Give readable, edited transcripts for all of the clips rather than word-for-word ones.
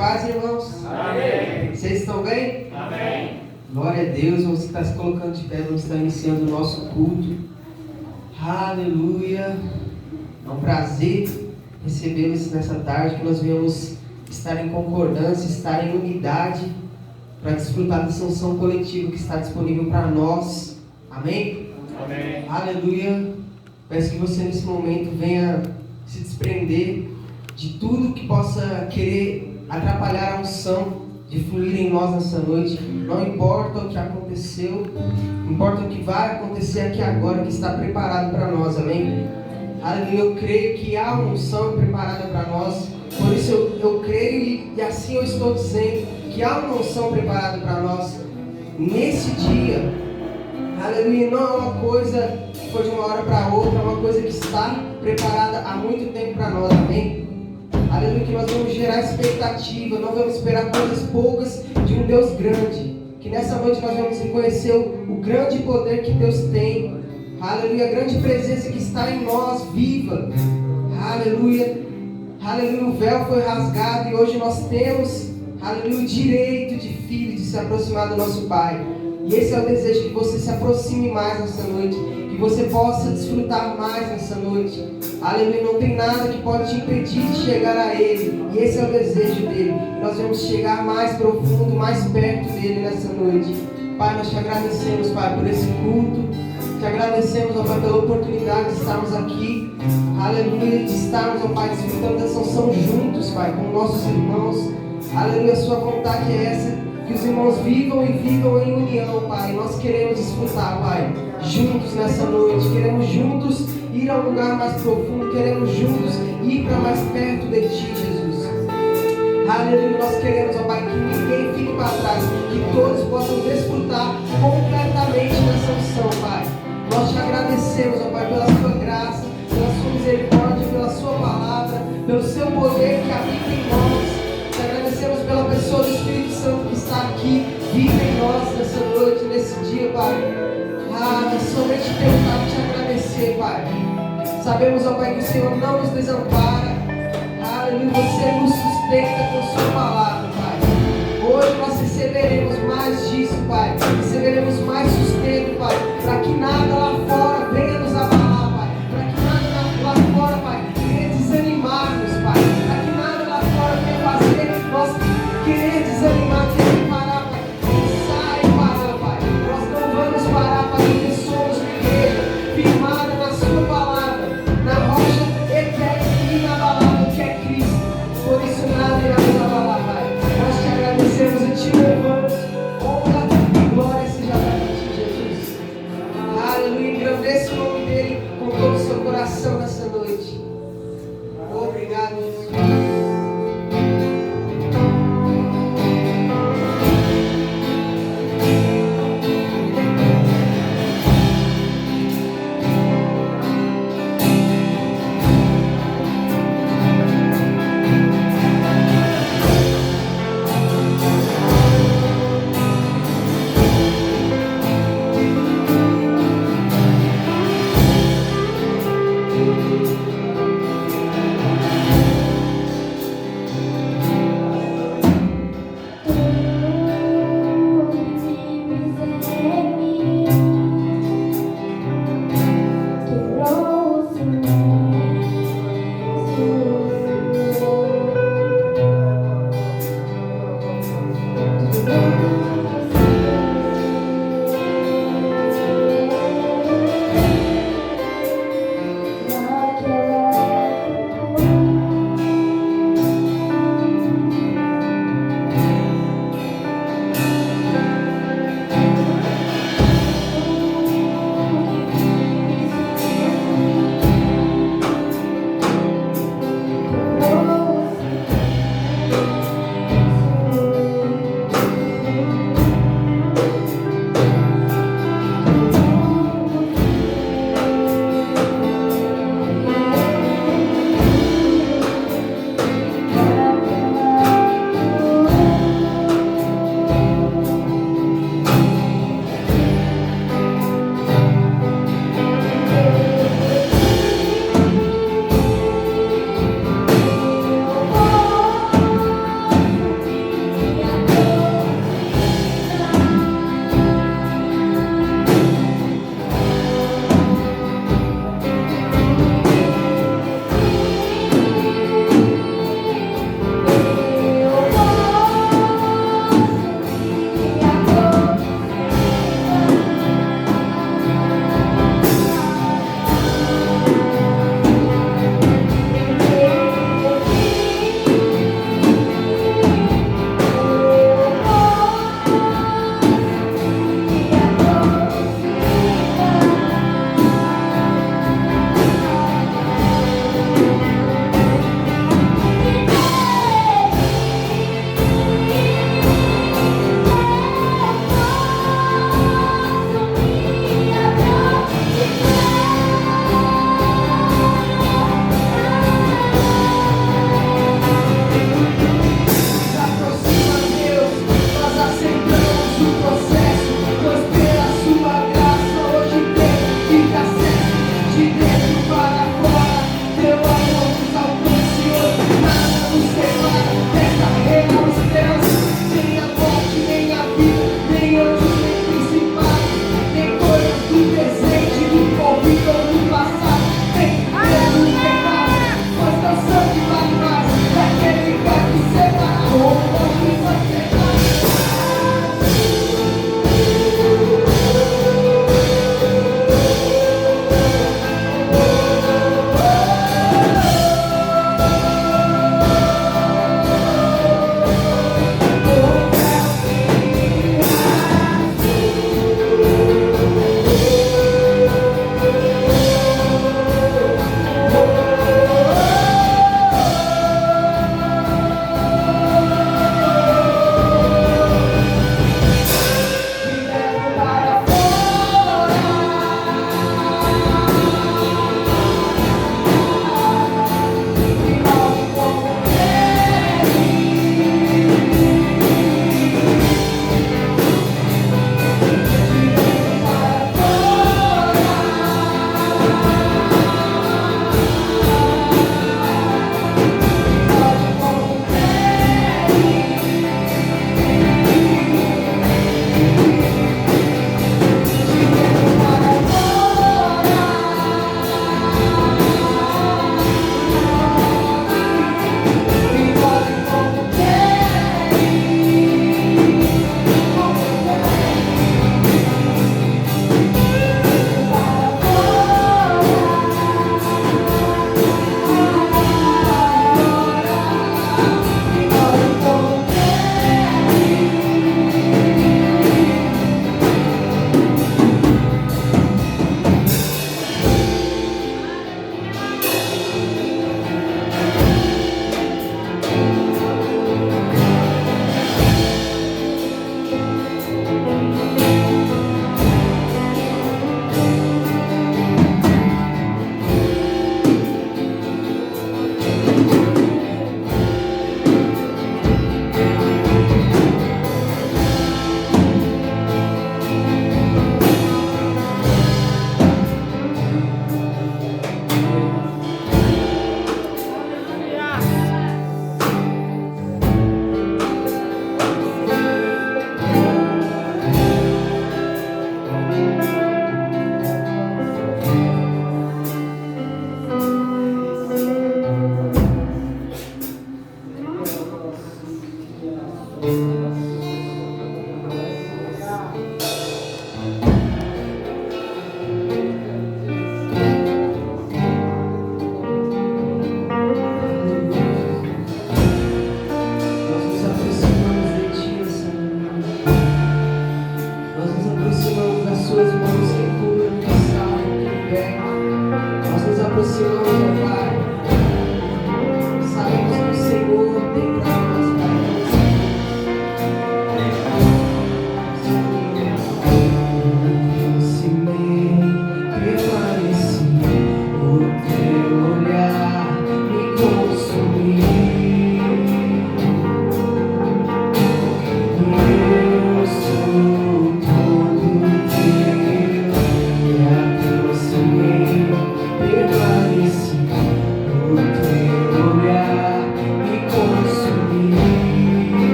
paz, irmãos? Amém. Vocês estão bem? Amém. Glória a Deus, você está se colocando de pé, vamos estar iniciando o nosso culto. Aleluia. É um prazer recebê-los nessa tarde, que nós venhamos estar em concordância, estar em unidade, para desfrutar dessa unção coletiva que está disponível para nós. Amém? Amém. Aleluia. Peço que você nesse momento venha se desprender de tudo que possa querer atrapalhar a unção de fluir em nós nessa noite. Não importa o que aconteceu, importa o que vai acontecer aqui agora, que está preparado para nós, amém? Aleluia, eu creio que há uma unção preparada para nós, por isso eu creio e assim eu estou dizendo que há uma unção preparada para nós nesse dia. Aleluia, não é uma coisa que foi de uma hora para outra, é uma coisa que está preparada há muito tempo para nós, amém? Aleluia, que nós vamos gerar expectativa, não vamos esperar coisas poucas de um Deus grande. Que nessa noite nós vamos reconhecer o grande poder que Deus tem. Aleluia, a grande presença que está em nós, viva. Aleluia, aleluia, o véu foi rasgado e hoje nós temos, aleluia, o direito de filho de se aproximar do nosso Pai. E esse é o desejo, que você se aproxime mais nessa noite, que você possa desfrutar mais nessa noite. Aleluia, não tem nada que pode te impedir de chegar a Ele. E esse é o desejo dele. Nós vamos chegar mais profundo, mais perto dele nessa noite. Pai, nós te agradecemos, Pai, por esse culto. Te agradecemos, ó Pai, pela oportunidade de estarmos aqui. Aleluia, de estarmos, ó Pai, desfrutando dessa unção juntos, Pai, com nossos irmãos. Aleluia, a sua vontade é essa. Que os irmãos vivam e vivam em união, Pai. Nós queremos desfrutar, Pai, juntos nessa noite. Queremos juntos ir a um lugar mais profundo. Queremos juntos ir para mais perto de Ti, Jesus. Aleluia, nós queremos, ó Pai, que ninguém fique para trás. Que todos possam desfrutar completamente dessa unção, Pai. Nós te agradecemos, ó Pai, pela Sua graça, pela Sua misericórdia, pela Sua palavra, pelo Seu poder que habita em nós. Te agradecemos pela pessoa do Espírito Santo que está aqui, viva em nós nessa noite, nesse dia, Pai. Somente temos que te agradecer, Pai. Sabemos, ó Pai, que o Senhor não nos desampara. Aleluia, você nos sustenta com Sua palavra, Pai. Hoje nós receberemos mais disso, Pai. Receberemos mais sustento, Pai, para que nada lá fora venha nos abalar, Pai. Para que nada lá fora, Pai, venha desanimar-nos, Pai. Para que nada lá fora venha fazer nós querer desanimar, querer parar, Pai. Pensar em parar, Pai. Nós não vamos parar, Pai, porque somos igreja firmada na Sua palavra, na rocha eterna e inabalável que é Cristo. Por isso nada irá nos abalar, Pai. Nós te agradecemos e te louvamos. Honra e glória seja dada a Ti, Jesus. Aleluia, engrandeça o nome dEle com todo o seu coração nessa noite. Obrigado, Jesus.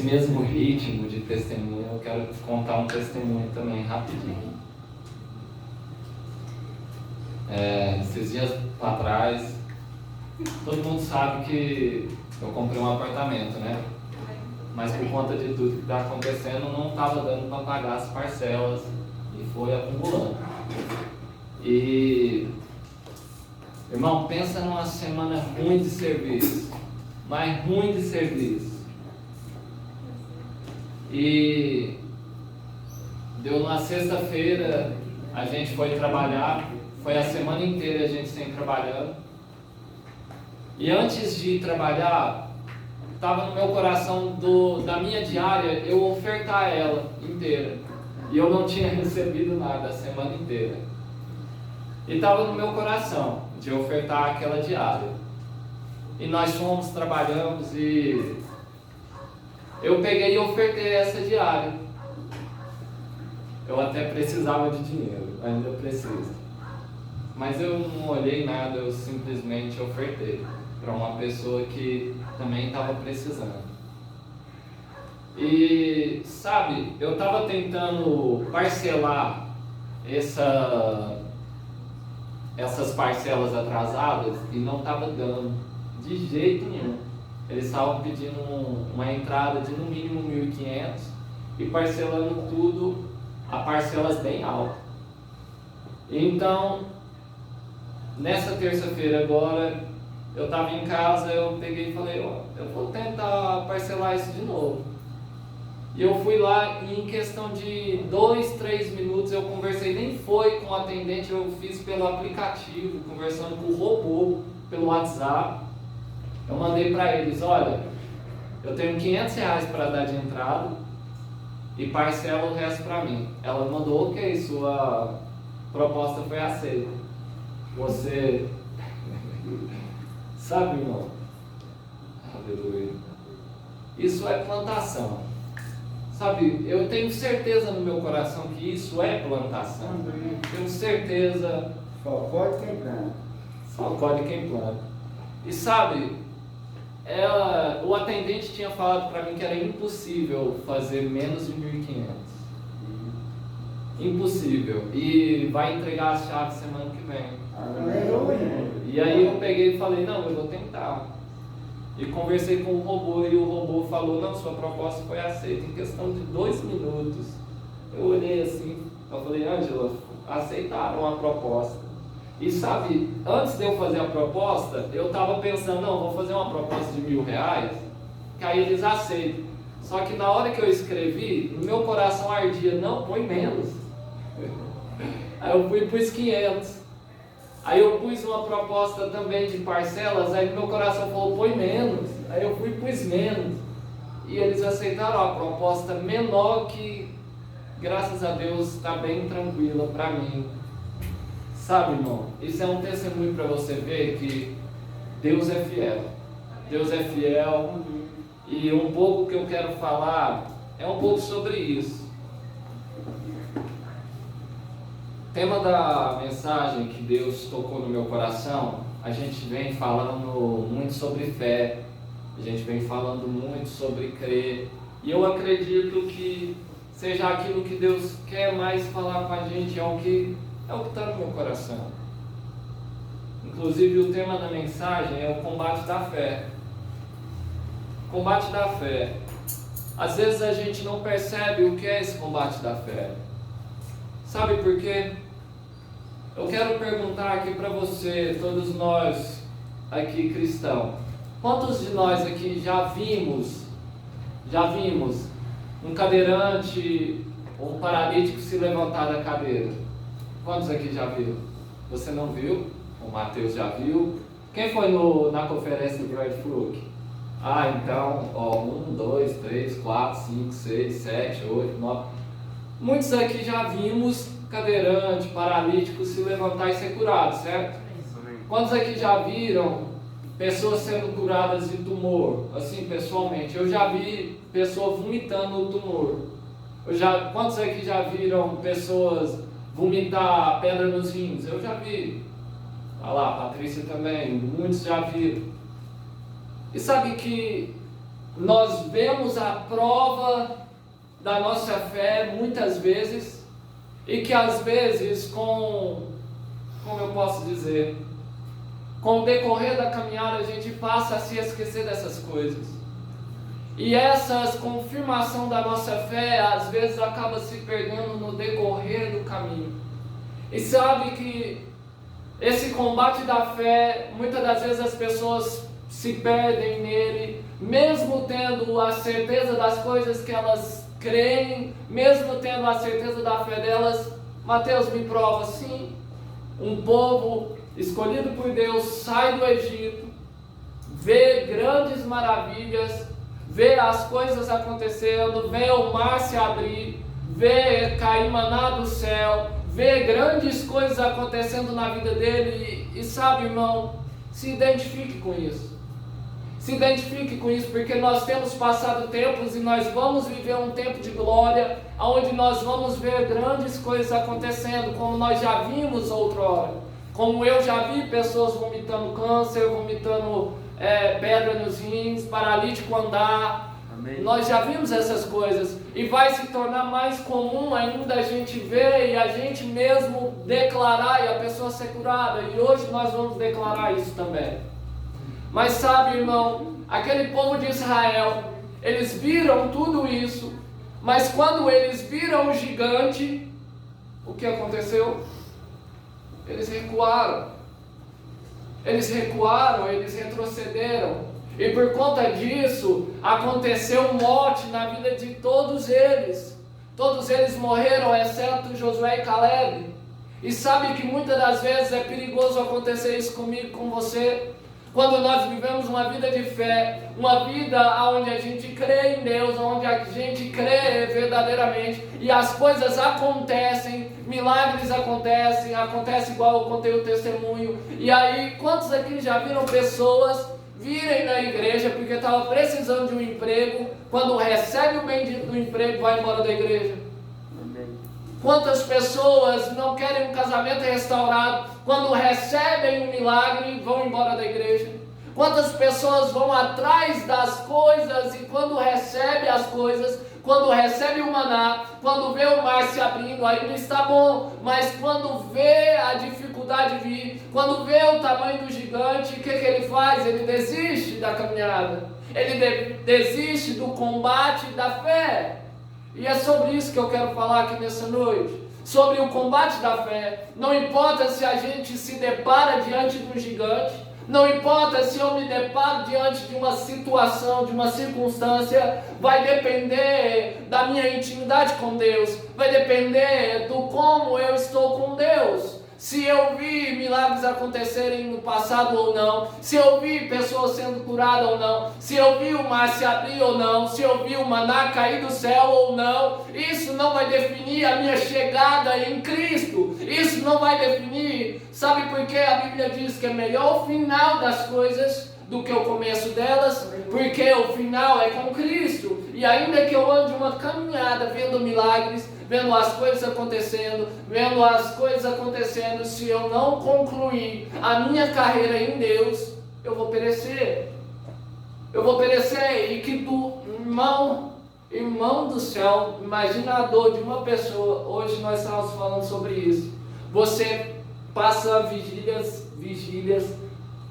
mesmo ritmo de testemunho, eu quero contar um testemunho também, rapidinho. Esses dias para trás, todo mundo sabe que eu comprei um apartamento, né? Mas por conta de tudo que está acontecendo, não estava dando para pagar as parcelas e foi acumulando. E, irmão, pensa numa semana ruim de serviço, mas ruim de serviço. E deu na sexta-feira, a gente foi trabalhar, foi a semana inteira a gente sem trabalhando. E antes de ir trabalhar, estava no meu coração da minha diária eu ofertar ela inteira. E eu não tinha recebido nada a semana inteira. E estava no meu coração de ofertar aquela diária. E nós fomos, trabalhamos e eu peguei e ofertei essa diária. Eu até precisava de dinheiro, ainda preciso. Mas eu não olhei nada, eu simplesmente ofertei para uma pessoa que também estava precisando. E sabe, eu estava tentando parcelar essas parcelas atrasadas e não estava dando de jeito nenhum. Eles estavam pedindo uma entrada de no mínimo 1.500 e parcelando tudo a parcelas bem altas. Então, nessa terça-feira agora, eu estava em casa, eu peguei e falei, eu vou tentar parcelar isso de novo. E eu fui lá e em questão de 2, 3 minutos eu conversei, nem foi com o atendente, eu fiz pelo aplicativo, conversando com o robô, pelo WhatsApp. Eu mandei para eles, olha, eu tenho R$500 para dar de entrada e parcela o resto para mim. Ela mandou, ok, sua proposta foi aceita. Você... Sabe, irmão? Aleluia. Isso é plantação. Sabe, eu tenho certeza no meu coração que isso é plantação. Tenho certeza. Só pode quem planta. Só pode quem planta. E sabe, o atendente tinha falado para mim que era impossível fazer menos de 1.500. Impossível. E vai entregar as chaves semana que vem. E aí eu peguei e falei, não, eu vou tentar. E conversei com o robô e o robô falou, não, sua proposta foi aceita. Em questão de 2 minutos, eu olhei assim, eu falei, Ângela, aceitaram a proposta. E sabe, antes de eu fazer a proposta, eu estava pensando, não, vou fazer uma proposta de R$1.000, que aí eles aceitam. Só que na hora que eu escrevi, no meu coração ardia, não, põe menos. Aí eu fui e pus 500. Aí eu pus uma proposta também de parcelas, aí meu coração falou, põe menos. Aí eu fui e pus menos. E eles aceitaram a proposta menor que, graças a Deus, está bem tranquila para mim. Sabe, irmão, isso é um testemunho para você ver que Deus é fiel. Deus é fiel. E um pouco que eu quero falar é um pouco sobre isso. O tema da mensagem que Deus tocou no meu coração, a gente vem falando muito sobre fé, a gente vem falando muito sobre crer, e eu acredito que seja aquilo que Deus quer mais falar com a gente, é o que está no meu coração. Inclusive o tema da mensagem é o combate da fé. Combate da fé. Às vezes a gente não percebe o que é esse combate da fé. Sabe por quê? Eu quero perguntar aqui para você, todos nós aqui cristãos, quantos de nós aqui já vimos um cadeirante ou um paralítico se levantar da cadeira? Quantos aqui já viram? Você não viu? O Mateus já viu. Quem foi na conferência do Brad Fluke? Então, 1, 2, 3, 4, 5, 6, 7, 8, 9. Muitos aqui já vimos cadeirante, paralítico se levantar e ser curado, certo? Quantos aqui já viram pessoas sendo curadas de tumor? Assim, pessoalmente, eu já vi pessoas vomitando o tumor. Quantos aqui já viram pessoas vomitar pedra nos rins? Eu já vi. Olha lá, a Patrícia também, muitos já viram. E sabe que nós vemos a prova da nossa fé muitas vezes, e que às vezes como eu posso dizer, com o decorrer da caminhada a gente passa a se esquecer dessas coisas. E essa confirmação da nossa fé às vezes acaba se perdendo no decorrer do caminho. E sabe que esse combate da fé, muitas das vezes as pessoas se perdem nele, mesmo tendo a certeza das coisas que elas creem, mesmo tendo a certeza da fé delas. Mateus me prova, sim, um povo escolhido por Deus sai do Egito, vê grandes maravilhas, vê as coisas acontecendo, vê o mar se abrir, vê cair maná do céu, vê grandes coisas acontecendo na vida dele e sabe, irmão, se identifique com isso. Se identifique com isso, porque nós temos passado tempos e nós vamos viver um tempo de glória, onde nós vamos ver grandes coisas acontecendo, como nós já vimos outrora. Como eu já vi pessoas vomitando câncer, vomitando pedra nos rins, paralítico andar. Amém. Nós já vimos essas coisas e vai se tornar mais comum ainda a gente ver e a gente mesmo declarar e a pessoa ser curada. E hoje nós vamos declarar isso também. Mas sabe, irmão, aquele povo de Israel, eles viram tudo isso, mas quando eles viram o gigante, o que aconteceu? Eles recuaram, eles retrocederam, e por conta disso, aconteceu morte na vida de todos eles morreram, exceto Josué e Caleb. E sabe que muitas das vezes é perigoso acontecer isso comigo, com você, quando nós vivemos uma vida de fé, uma vida onde a gente crê em Deus, onde a gente crê verdadeiramente, e as coisas acontecem, milagres acontecem igual eu contei o testemunho. E aí, quantos aqui já viram pessoas virem na igreja porque estavam precisando de um emprego, quando recebe o bendito do emprego, vai embora da igreja? Quantas pessoas não querem um casamento restaurado, quando recebem um milagre, vão embora da igreja? Quantas pessoas vão atrás das coisas e quando recebe as coisas, quando recebe o maná, quando vê o mar se abrindo, ainda está bom, mas quando vê a dificuldade vir, quando vê o tamanho do gigante, o que ele faz? Ele desiste da caminhada, ele desiste do combate da fé. E é sobre isso que eu quero falar aqui nessa noite, sobre o combate da fé. Não importa se a gente se depara diante de um gigante, não importa se eu me deparo diante de uma situação, de uma circunstância, vai depender da minha intimidade com Deus, vai depender do como eu estou com Deus. Se eu vi milagres acontecerem no passado ou não, se eu vi pessoas sendo curadas ou não, se eu vi o mar se abrir ou não, se eu vi o maná cair do céu ou não, isso não vai definir a minha chegada em Cristo, isso não vai definir, sabe por que a Bíblia diz que é melhor o final das coisas do que o começo delas? Porque o final é com Cristo, e ainda que eu ande uma caminhada vendo milagres, vendo as coisas acontecendo, se eu não concluir a minha carreira em Deus, eu vou perecer. E que do irmão do céu, imagina a dor de uma pessoa. Hoje nós estamos falando sobre isso. Você passa vigílias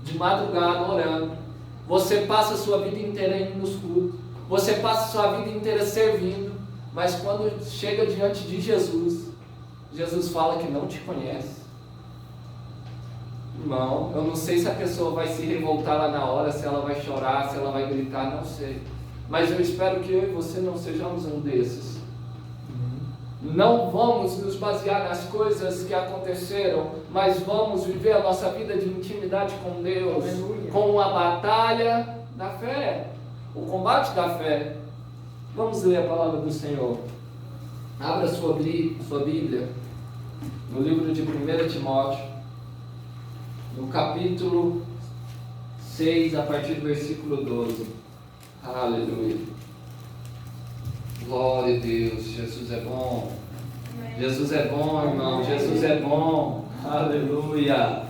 de madrugada orando, você passa a sua vida inteira indo nos cultos, você passa a sua vida inteira servindo, mas quando chega diante de Jesus, Jesus fala que não te conhece. Irmão, eu não sei se a pessoa vai se revoltar lá na hora, se ela vai chorar, se ela vai gritar, não sei. Mas eu espero que eu e você não sejamos um desses. Não vamos nos basear nas coisas que aconteceram, mas vamos viver a nossa vida de intimidade com Deus, com a batalha da fé, o combate da fé. Vamos ler a palavra do Senhor. Abra sua Bíblia no livro de 1 Timóteo, no capítulo 6, a partir do versículo 12. Aleluia. Glória a Deus, Jesus é bom. Jesus é bom, irmão, Jesus é bom. Aleluia.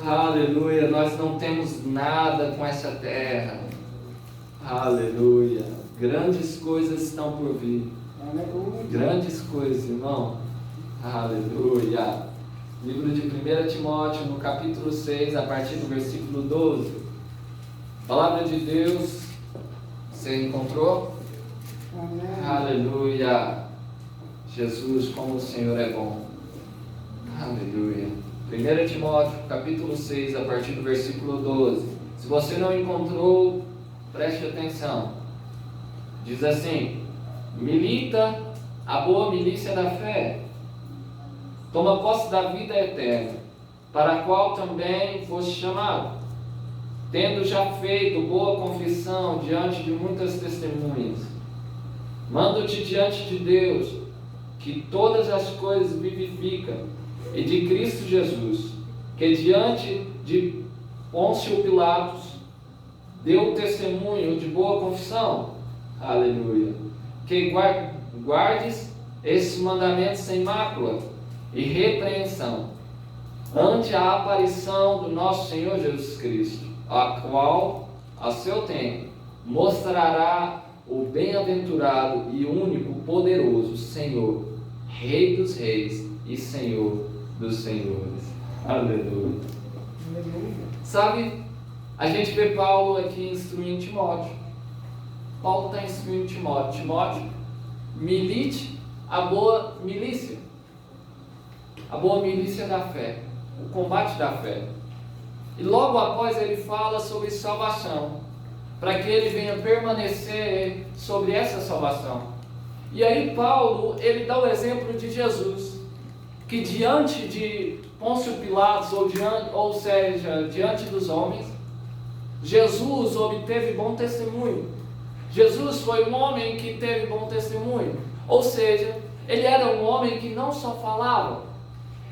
Aleluia. Nós não temos nada com essa terra. Aleluia. Grandes coisas estão por vir. Grandes coisas, irmão. Aleluia. Livro de 1 Timóteo, no capítulo 6, a partir do versículo 12. Palavra de Deus. Você encontrou? Amém. Aleluia. Jesus, como o Senhor é bom. Aleluia. 1 Timóteo, capítulo 6, a partir do versículo 12. Se você não encontrou, preste atenção. Diz assim: milita a boa milícia da fé. Toma posse da vida eterna, para a qual também foste chamado, tendo já feito boa confissão diante de muitas testemunhas. Mando-te diante de Deus, que todas as coisas vivifica, e de Cristo Jesus, que diante de Pôncio Pilatos deu testemunho de boa confissão. Aleluia. Que guardes esses mandamentos sem mácula e repreensão, ante a aparição do nosso Senhor Jesus Cristo, a qual, a seu tempo, mostrará o bem-aventurado e único poderoso Senhor, Rei dos reis e Senhor dos senhores. Aleluia. Sabe, a gente vê Paulo aqui instruindo Timóteo. Paulo está instruindo Timóteo. Timóteo, milite a boa milícia. A boa milícia da fé. O combate da fé. E logo após ele fala sobre salvação, para que ele venha permanecer sobre essa salvação. E aí Paulo, ele dá o exemplo de Jesus, que diante de Pôncio Pilatos, ou seja, diante dos homens, Jesus obteve bom testemunho. Jesus foi um homem que teve bom testemunho. Ou seja, ele era um homem que não só falava,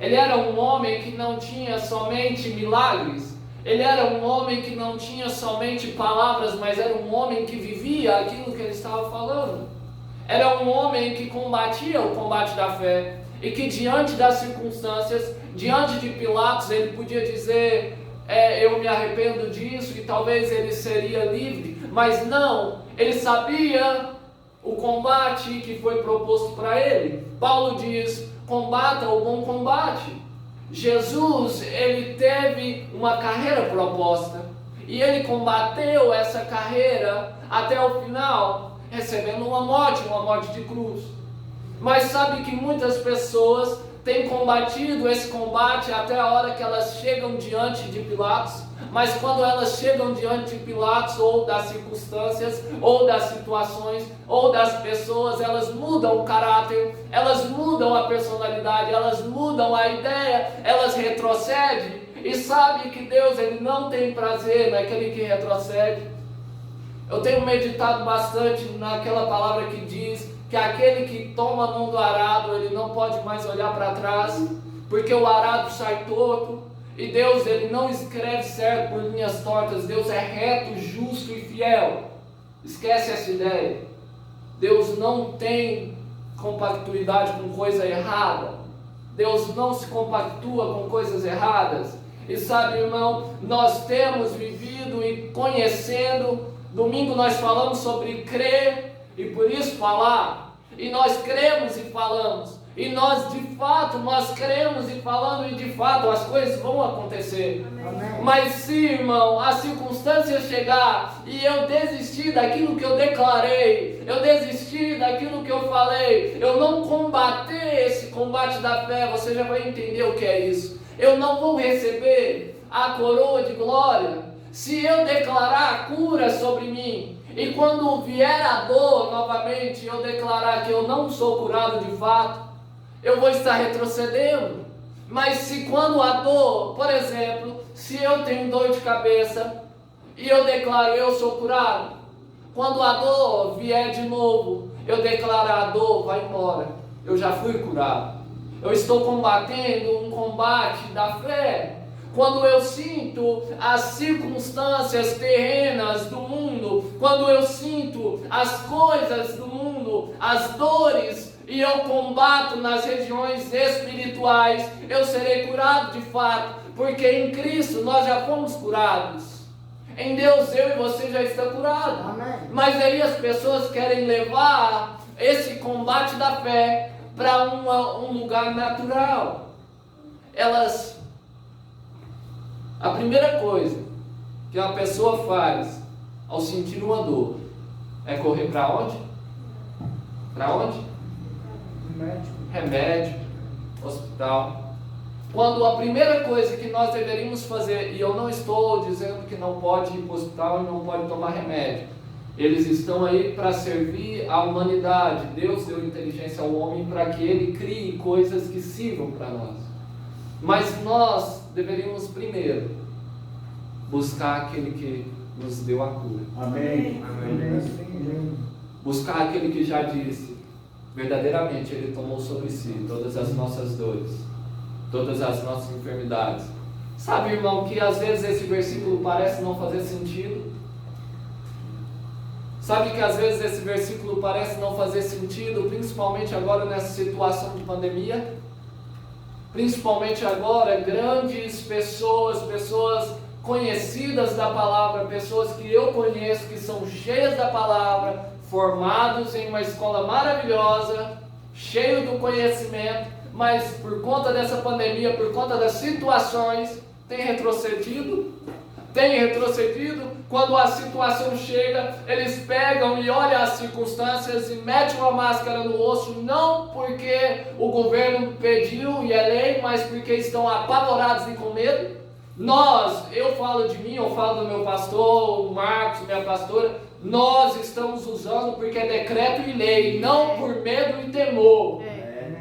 ele era um homem que não tinha somente milagres, ele era um homem que não tinha somente palavras, mas era um homem que vivia aquilo que ele estava falando. Era um homem que combatia o combate da fé, e que diante das circunstâncias, diante de Pilatos, ele podia dizer, eu me arrependo disso, e talvez ele seria livre, mas não, ele sabia o combate que foi proposto para ele. Paulo diz, combata o bom combate. Jesus, ele teve uma carreira proposta, e ele combateu essa carreira até o final, recebendo uma morte de cruz. Mas sabe que muitas pessoas têm combatido esse combate até a hora que elas chegam diante de Pilatos, mas quando elas chegam diante de Pilatos, ou das circunstâncias, ou das situações, ou das pessoas, elas mudam o caráter, elas mudam a personalidade, elas mudam a ideia, elas retrocedem. E sabe que Deus, ele não tem prazer naquele que retrocede. Eu tenho meditado bastante naquela palavra que diz que aquele que toma a mão do arado, ele não pode mais olhar para trás, porque o arado sai torto, e Deus, ele não escreve certo por linhas tortas. Deus é reto, justo e fiel. Esquece essa ideia. Deus não tem compactuidade com coisa errada. Deus não se compactua com coisas erradas. E sabe, irmão, nós temos vivido e conhecendo. Domingo nós falamos sobre crer e por isso falar. E nós cremos e falamos. E nós de fato, nós cremos e falando, e de fato as coisas vão acontecer. Amém. Mas se, irmão, a circunstância chegar e eu desistir daquilo que eu declarei, eu desistir daquilo que eu falei, eu não combater esse combate da fé, você já vai entender o que é isso. Eu não vou receber a coroa de glória se eu declarar a cura sobre mim. E quando vier a dor novamente, eu declarar que eu não sou curado de fato, eu vou estar retrocedendo. Mas se quando a dor, por exemplo, se eu tenho dor de cabeça e eu declaro eu sou curado, quando a dor vier de novo, eu declaro a dor vai embora, eu já fui curado. Eu estou combatendo um combate da fé. Quando eu sinto as circunstâncias terrenas do mundo, quando eu sinto as coisas do mundo, as dores, e eu combato nas regiões espirituais, eu serei curado de fato, porque em Cristo nós já fomos curados. Em Deus eu e você já está curado. Amém. Mas aí as pessoas querem levar esse combate da fé para um lugar natural. A primeira coisa que uma pessoa faz ao sentir uma dor é correr para onde? Para onde? Remédio, hospital. Quando a primeira coisa que nós deveríamos fazer, e eu não estou dizendo que não pode ir para o hospital e não pode tomar remédio, eles estão aí para servir a humanidade. Deus deu inteligência ao homem para que ele crie coisas que sirvam para nós. Mas nós deveríamos primeiro buscar aquele que nos deu a cura. Amém. Buscar aquele que já disse, verdadeiramente Ele tomou sobre si todas as nossas dores, todas as nossas enfermidades. Sabe, irmão, que às vezes esse versículo parece não fazer sentido? Sabe que às vezes esse versículo parece não fazer sentido, principalmente agora nessa situação de pandemia? Principalmente agora, grandes pessoas conhecidas da palavra, pessoas que eu conheço, que são cheias da palavra, formados em uma escola maravilhosa, cheio do conhecimento, mas por conta dessa pandemia, por conta das situações, tem retrocedido. Quando a situação chega, eles pegam e olham as circunstâncias e metem uma máscara no rosto, não porque o governo pediu e é lei, mas porque estão apavorados e com medo. Eu falo de mim, eu falo do meu pastor, o Marcos, minha pastora, nós estamos usando porque é decreto e lei, não por medo e temor.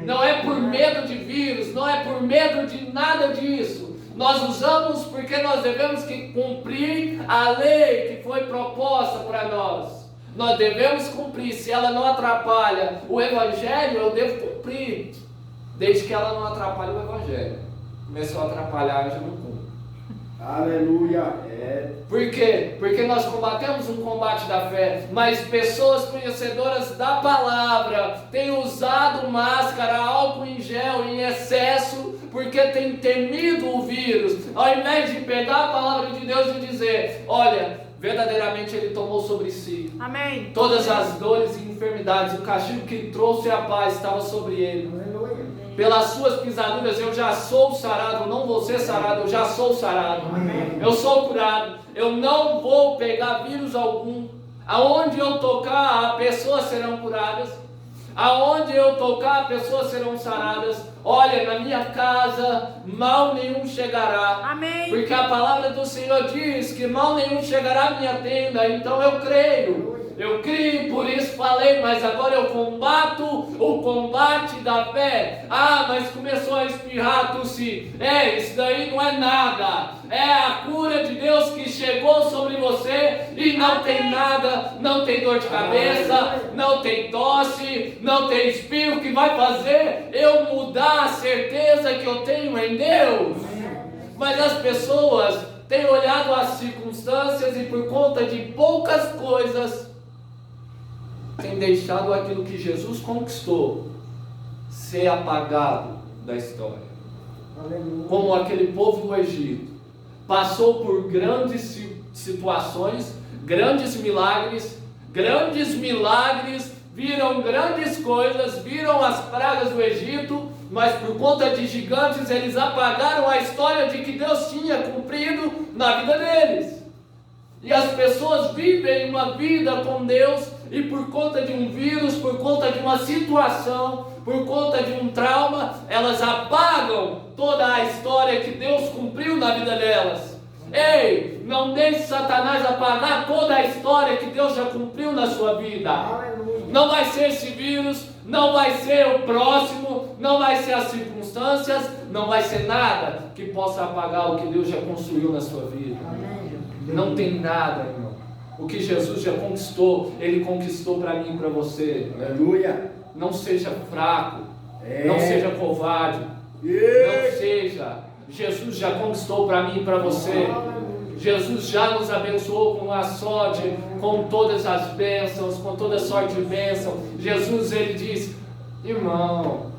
Não é por medo de vírus, não é por medo de nada disso. Nós usamos porque nós devemos cumprir a lei que foi proposta para nós. Nós devemos cumprir. Se ela não atrapalha o Evangelho, eu devo cumprir. Desde que ela não atrapalhe o Evangelho. Começou a atrapalhar, eu já não cumpro. Aleluia. Por quê? Porque nós combatemos um combate da fé, mas pessoas conhecedoras da palavra têm usado máscara, álcool em gel em excesso, porque têm temido o vírus, ao invés de pegar a palavra de Deus e dizer, olha, verdadeiramente Ele tomou sobre si. Amém. Todas as dores e enfermidades, o castigo que trouxe a paz estava sobre Ele. Pelas suas pisaduras eu já sou sarado, não vou ser sarado, eu já sou sarado. Amém. Eu sou curado, eu não vou pegar vírus algum. Aonde eu tocar, pessoas serão curadas. Aonde eu tocar, pessoas serão saradas. Olha, na minha casa, mal nenhum chegará. Amém. Porque a palavra do Senhor diz que mal nenhum chegará à minha tenda. Então eu creio, por isso falei, mas agora eu combato o combate da fé. Ah, mas começou a espirrar, tossir. Isso daí não é nada. É a cura de Deus que chegou sobre você e não tem nada, não tem dor de cabeça, não tem tosse, não tem espirro que vai fazer eu mudar a certeza que eu tenho em Deus. Mas as pessoas têm olhado as circunstâncias e por conta de poucas coisas tem deixado aquilo que Jesus conquistou ser apagado da história. Como aquele povo do Egito passou por grandes situações, grandes milagres, viram grandes coisas, viram as pragas do Egito, mas por conta de gigantes eles apagaram a história de que Deus tinha cumprido na vida deles. E as pessoas vivem uma vida com Deus e por conta de um vírus, por conta de uma situação, por conta de um trauma, elas apagam toda a história que Deus cumpriu na vida delas. Ei, não deixe Satanás apagar toda a história que Deus já cumpriu na sua vida. Não vai ser esse vírus, não vai ser o próximo, não vai ser as circunstâncias, não vai ser nada que possa apagar o que Deus já construiu na sua vida. Não tem nada, irmão. O que Jesus já conquistou, Ele conquistou para mim e para você. Aleluia. Não seja fraco, não seja covarde, não seja. Jesus já conquistou para mim e para você. Jesus já nos abençoou com a sorte, com todas as bênçãos, com toda sorte de bênção. Jesus, Ele disse, irmão,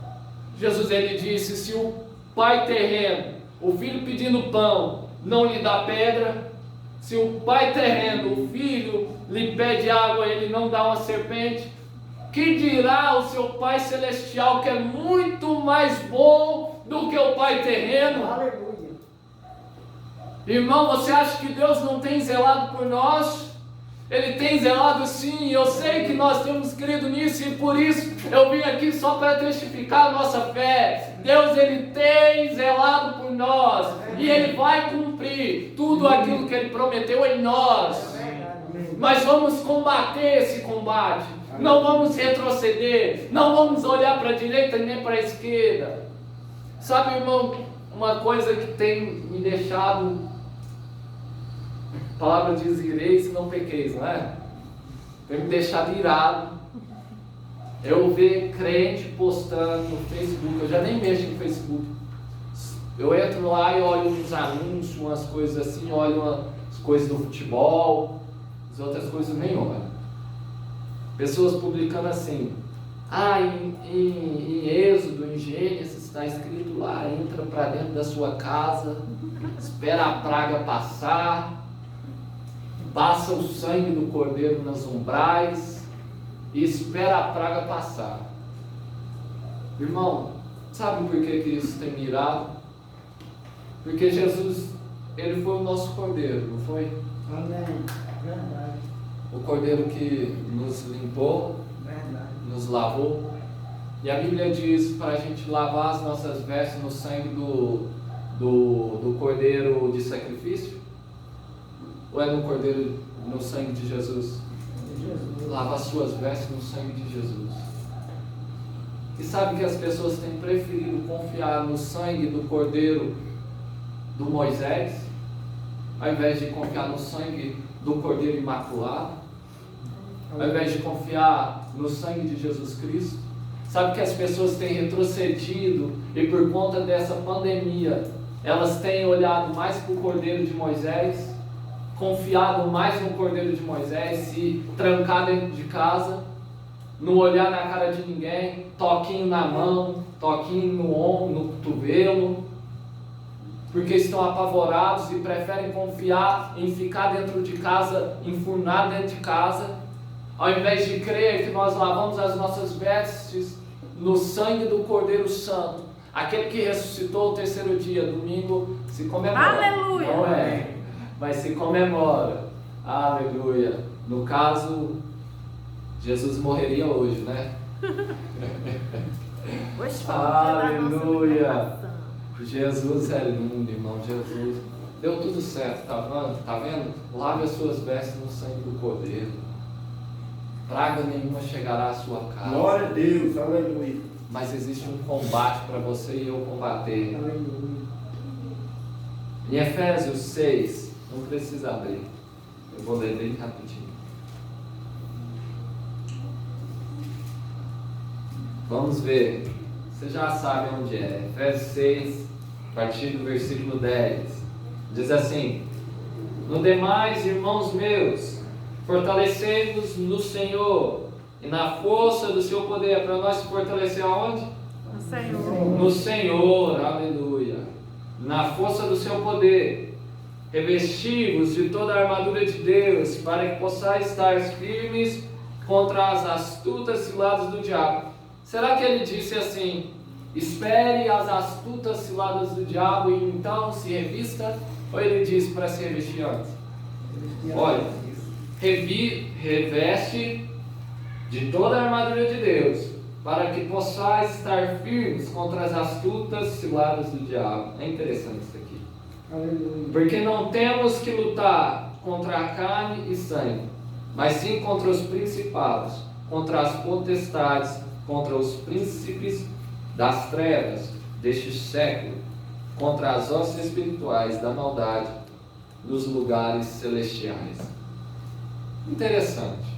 Jesus, Ele disse, se o pai terreno, o filho pedindo pão, não lhe dá pedra, Se o pai terreno, o filho, lhe pede água, ele não dá uma serpente, que dirá o seu pai celestial, que é muito mais bom do que o pai terreno? Aleluia. Irmão, você acha que Deus não tem zelado por nós? Ele tem zelado sim, eu sei que nós temos crido nisso e por isso eu vim aqui só para testificar a nossa fé. Deus, Ele tem zelado por nós e Ele vai cumprir tudo aquilo que Ele prometeu em nós. Mas vamos combater esse combate, não vamos retroceder, não vamos olhar para a direita nem para a esquerda. Sabe, irmão, uma coisa que tem me deixado... A palavra diz: ireis e não pequeis, não é? Tem me deixado irado. Eu ver crente postando no Facebook, eu já nem mexo no Facebook. Eu entro lá e olho uns anúncios, umas coisas assim, olho umas coisas do futebol, as outras coisas nem olho. Pessoas publicando assim: em Êxodo, em Gênesis, está escrito lá, entra para dentro da sua casa, espera a praga passar, passa o sangue do cordeiro nas umbrais e espera a praga passar. Irmão, sabe por que isso tem me irado? Porque Jesus, Ele foi o nosso cordeiro, não foi? Amém. Verdade. O cordeiro que nos limpou, Verdade. nos lavou. E a Bíblia diz para a gente lavar as nossas vestes no sangue do cordeiro de sacrifício. Ou é no cordeiro, no sangue de Jesus? Jesus. Lava as suas vestes no sangue de Jesus. E sabe que as pessoas têm preferido confiar no sangue do cordeiro do Moisés, ao invés de confiar no sangue do cordeiro imaculado, ao invés de confiar no sangue de Jesus Cristo? Sabe que as pessoas têm retrocedido e por conta dessa pandemia, elas têm olhado mais para o cordeiro de Moisés, confiado mais no cordeiro de Moisés, se trancar dentro de casa, não olhar na cara de ninguém, toquinho na mão, toquinho no ombro, no cotovelo, porque estão apavorados e preferem confiar em ficar dentro de casa, enfurnar dentro de casa, ao invés de crer que nós lavamos as nossas vestes no sangue do Cordeiro Santo, aquele que ressuscitou o terceiro dia. Domingo se comemora. Aleluia! Não é? Mas se comemora. Aleluia! No caso, Jesus morreria hoje, né? Hoje Aleluia! Jesus é lindo, irmão. Jesus deu tudo certo, tá vendo? Lave as suas vestes no sangue do Cordeiro. Praga nenhuma chegará à sua casa. Glória a Deus, aleluia. Mas existe um combate para você e eu combater. Aleluia. Em Efésios 6, não precisa abrir, eu vou ler bem rapidinho. Vamos ver, você já sabe onde é. Efésios 6, a partir do versículo 10, diz assim: no demais, irmãos meus, fortalecei-vos no Senhor e na força do seu poder. Para nós se fortalecer aonde? No Senhor. No Senhor, aleluia. Na força do seu poder, revesti-vos de toda a armadura de Deus, para que possais estar firmes contra as astutas ciladas do diabo. Será que ele disse assim: espere as astutas ciladas do diabo e então se revista? Ou ele disse para se revestir antes? Olha, reveste de toda a armadura de Deus, para que possais estar firmes contra as astutas ciladas do diabo. É interessante isso aqui. Aleluia. Porque não temos que lutar contra a carne e sangue, mas sim contra os principados, contra as potestades, contra os príncipes das trevas deste século, contra as hostes espirituais da maldade nos lugares celestiais. Interessante.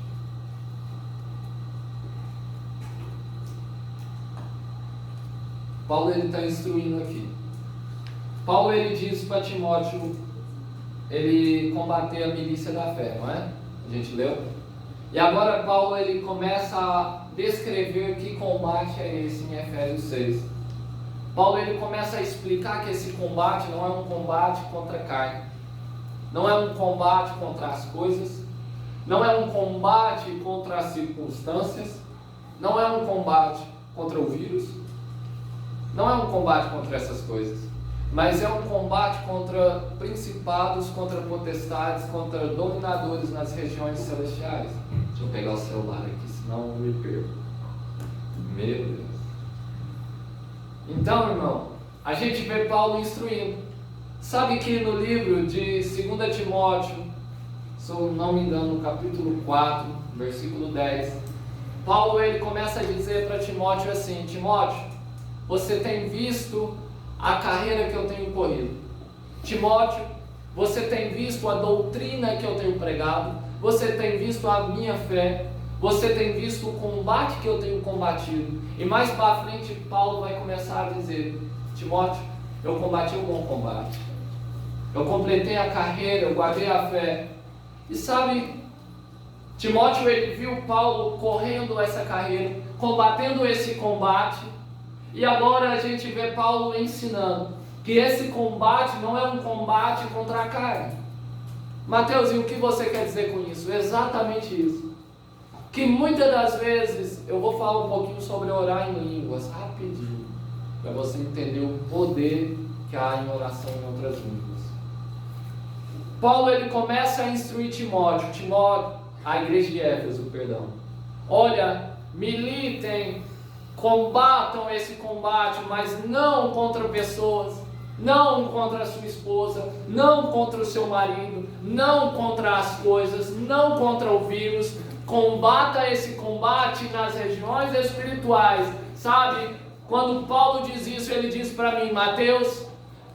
Paulo está instruindo aqui. Paulo ele diz para Timóteo ele combater a milícia da fé, não é? A gente leu. E agora Paulo ele começa a descrever que combate é esse em Efésios 6. Paulo ele começa a explicar que esse combate não é um combate contra a carne, não é um combate contra as coisas, não é um combate contra as circunstâncias, não é um combate contra o vírus, não é um combate contra essas coisas, mas é um combate contra principados, contra potestades, contra dominadores nas regiões celestiais. Deixa eu pegar o celular aqui, senão eu me perco. Meu Deus. Então, irmão, a gente vê Paulo instruindo. Sabe que no livro de 2 Timóteo, se eu não me engano, no capítulo 4, versículo 10, Paulo ele começa a dizer para Timóteo assim: Timóteo, você tem visto a carreira que eu tenho corrido. Timóteo, você tem visto a doutrina que eu tenho pregado. Você tem visto a minha fé. Você tem visto o combate que eu tenho combatido. E mais para frente Paulo vai começar a dizer: Timóteo, eu combati um bom combate. Eu completei a carreira, eu guardei a fé. E sabe, Timóteo ele viu Paulo correndo essa carreira, combatendo esse combate. E agora a gente vê Paulo ensinando que esse combate não é um combate contra a carne. Mateus, e o que você quer dizer com isso? Exatamente isso. Que muitas das vezes, eu vou falar um pouquinho sobre orar em línguas, rapidinho, para você entender o poder que há em oração em outras línguas. Paulo ele começa a instruir Timóteo, a igreja de Éfeso, perdão. Olha, militem, combatam esse combate, mas não contra pessoas, não contra a sua esposa, não contra o seu marido, não contra as coisas, não contra o vírus. Combata esse combate nas regiões espirituais. Sabe, quando Paulo diz isso, ele diz para mim: Mateus,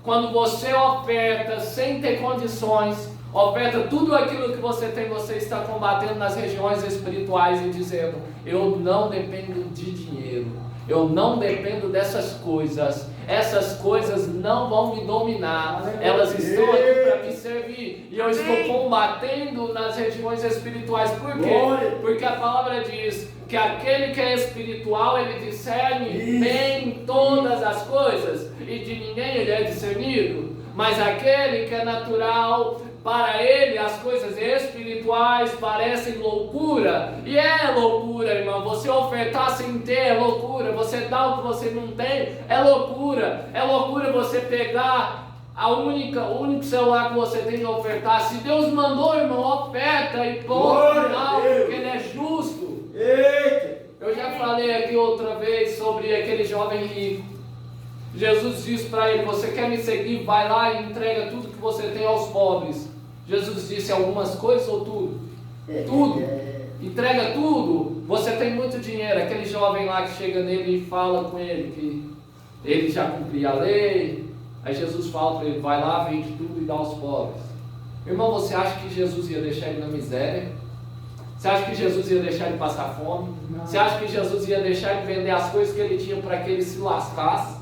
quando você oferta sem ter condições, oferta tudo aquilo que você tem, você está combatendo nas regiões espirituais e dizendo: eu não dependo de dinheiro, eu não dependo dessas coisas, essas coisas não vão me dominar, elas estão aqui para me servir, e eu estou combatendo nas regiões espirituais. Por quê? Porque a palavra diz que aquele que é espiritual, ele discerne bem todas as coisas, e de ninguém ele é discernido. Mas aquele que é natural, para ele as coisas espirituais parecem loucura, e é loucura, irmão. Você ofertar sem ter é loucura, você dar o que você não tem é loucura você pegar o único celular que você tem e ofertar. Se Deus mandou, irmão, oferta e ponto final, porque Ele é justo. Eu já falei aqui outra vez sobre aquele jovem rico. Jesus disse para ele: você quer me seguir? Vai lá e entrega tudo que você tem aos pobres. Jesus disse: algumas coisas ou tudo? Tudo. Entrega tudo. Você tem muito dinheiro. Aquele jovem lá que chega nele e fala com ele que ele já cumpria a lei. Aí Jesus fala para ele: vai lá, vende tudo e dá aos pobres. Irmão, você acha que Jesus ia deixar ele na miséria? Você acha que Jesus ia deixar ele passar fome? Você acha que Jesus ia deixar ele vender as coisas que ele tinha para que ele se lascasse?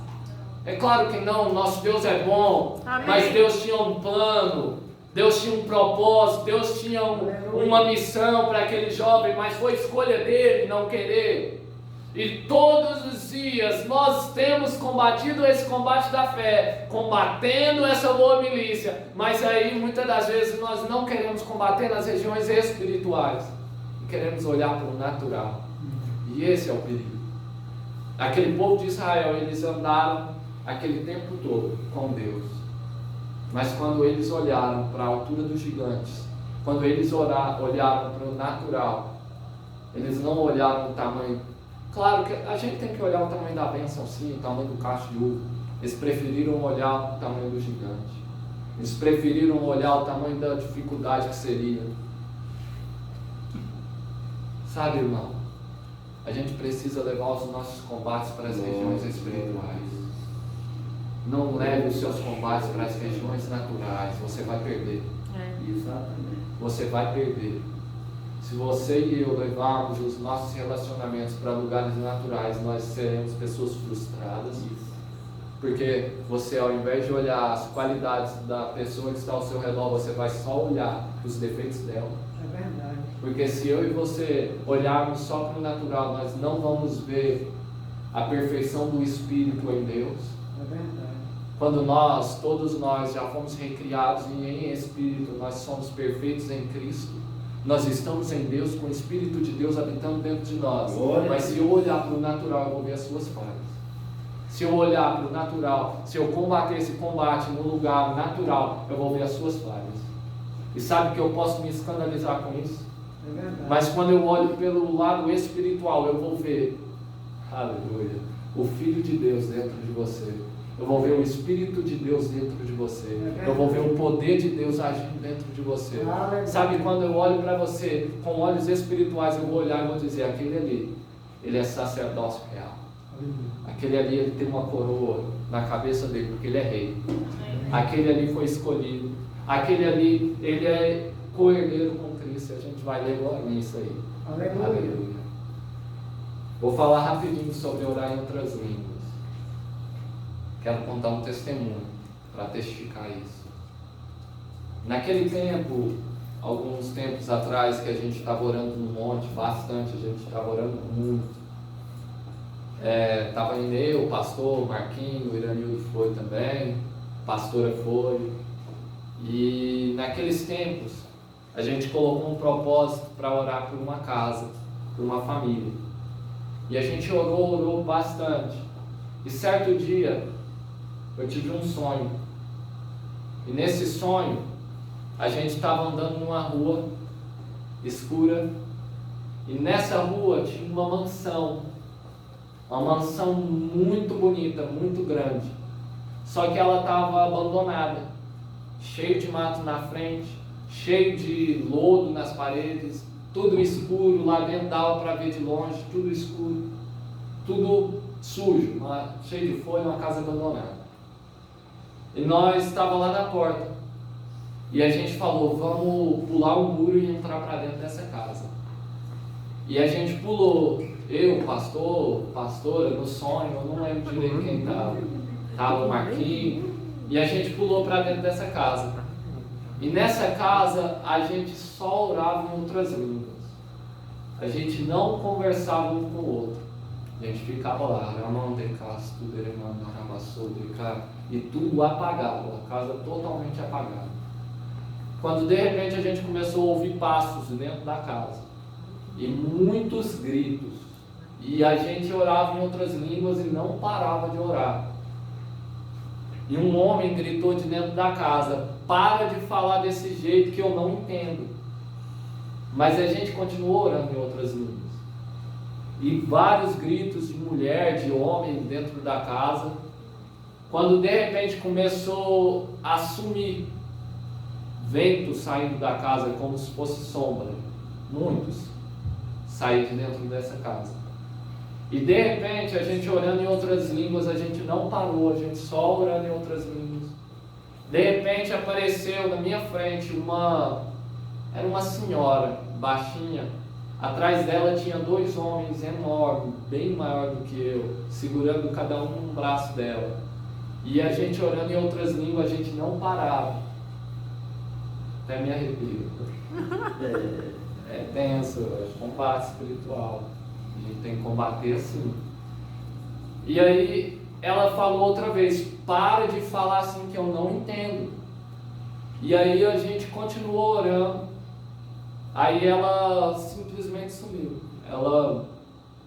É claro que não. Nosso Deus é bom. Amém. Mas Deus tinha um plano, Deus tinha um propósito, Deus tinha uma missão para aquele jovem, mas foi escolha dele não querer. E todos os dias nós temos combatido esse combate da fé, combatendo essa boa milícia, mas aí muitas das vezes nós não queremos combater nas regiões espirituais, queremos olhar para o natural, e esse é o perigo. Aquele povo de Israel, eles andaram aquele tempo todo com Deus, mas quando eles olharam para a altura dos gigantes, quando eles olharam para o natural, eles não olharam o tamanho. Claro que a gente tem que olhar o tamanho da bênção, sim, o tamanho do cacho de uva. Eles preferiram olhar o tamanho do gigante, eles preferiram olhar o tamanho da dificuldade que seria. Sabe, irmão, a gente precisa levar os nossos combates para as regiões espirituais. Não leve os seus combates para as regiões naturais, você vai perder. Exatamente. Você vai perder. Se você e eu levarmos os nossos relacionamentos para lugares naturais, nós seremos pessoas frustradas. Porque você, ao invés de olhar as qualidades da pessoa que está ao seu redor, você vai só olhar os defeitos dela. É verdade. Porque se eu e você olharmos só para o natural, nós não vamos ver a perfeição do Espírito em Deus. É verdade. Quando todos nós já fomos recriados em Espírito, nós somos perfeitos em Cristo, nós estamos em Deus, com o Espírito de Deus habitando dentro de nós. Mas se eu olhar para o natural, eu vou ver as suas falhas. Se eu olhar para o natural, se eu combater esse combate no lugar natural, eu vou ver as suas falhas. E sabe que eu posso me escandalizar com isso? É verdade. Mas quando eu olho pelo lado espiritual, eu vou ver, aleluia, o Filho de Deus dentro de você. Eu vou ver o Espírito de Deus dentro de você. Eu vou ver o poder de Deus agindo dentro de você. Sabe, quando eu olho para você com olhos espirituais, eu vou olhar e vou dizer, aquele ali, ele é sacerdócio real. Aquele ali, ele tem uma coroa na cabeça dele, porque ele é rei. Aquele ali foi escolhido. Aquele ali, ele é co-herdeiro com Cristo. A gente vai ler logo nisso aí. Aleluia. Vou falar rapidinho sobre orar em outras línguas. Quero contar um testemunho para testificar isso. Naquele tempo, alguns tempos atrás, que a gente estava orando no monte, bastante, a gente estava orando muito. Estava indo eu, o pastor, o Marquinho, o Iranildo foi também, a pastora foi. E naqueles tempos, a gente colocou um propósito para orar por uma casa, por uma família. E a gente orou bastante. E certo dia, eu tive um sonho. E nesse sonho, a gente estava andando numa rua escura. E nessa rua tinha uma mansão muito bonita, muito grande. Só que ela estava abandonada, cheio de mato na frente, cheio de lodo nas paredes, tudo escuro, lá dentro dava para ver de longe, tudo escuro, tudo sujo, cheio de folha, uma casa abandonada. E nós estávamos lá na porta, e a gente falou, vamos pular o muro e entrar para dentro dessa casa. E a gente pulou, eu, pastor, pastora, no sonho, eu não lembro direito quem estava o Marquinho, e a gente pulou para dentro dessa casa. E nessa casa a gente só orava em outras línguas. A gente não conversava um com o outro. A gente ficava lá, e tudo apagado, a casa totalmente apagada. Quando de repente a gente começou a ouvir passos dentro da casa, e muitos gritos, e a gente orava em outras línguas e não parava de orar. E um homem gritou de dentro da casa, para de falar desse jeito que eu não entendo. Mas a gente continuou orando em outras línguas. E vários gritos de mulher, de homem dentro da casa. Quando de repente começou a sumir vento saindo da casa como se fosse sombra. Muitos saíram de dentro dessa casa. E de repente a gente orando em outras línguas, a gente não parou, a gente só orando em outras línguas. De repente apareceu na minha frente era uma senhora baixinha. Atrás dela tinha 2 homens enormes, bem maior do que eu, segurando cada um braço dela. E a gente orando em outras línguas, a gente não parava. Até me arrepio. É tenso, é combate espiritual. A gente tem que combater assim. E aí ela falou outra vez, para de falar assim que eu não entendo. E aí a gente continuou orando. Aí ela simplesmente sumiu. Ela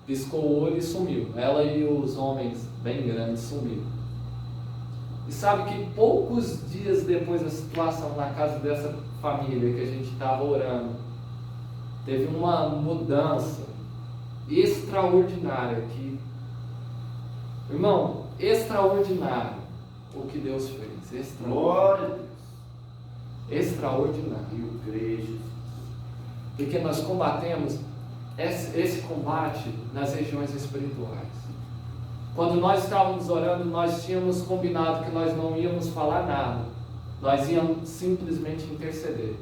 piscou o olho e sumiu. Ela e os homens bem grandes sumiram. E sabe que poucos dias depois da situação na casa dessa família que a gente estava orando, teve uma mudança extraordinária que, irmão, extraordinário o que Deus fez. Extraordinário. Extraordinário. Eu creio. Porque nós combatemos esse combate nas regiões espirituais. Quando nós estávamos orando, nós tínhamos combinado que nós não íamos falar nada. Nós íamos simplesmente interceder.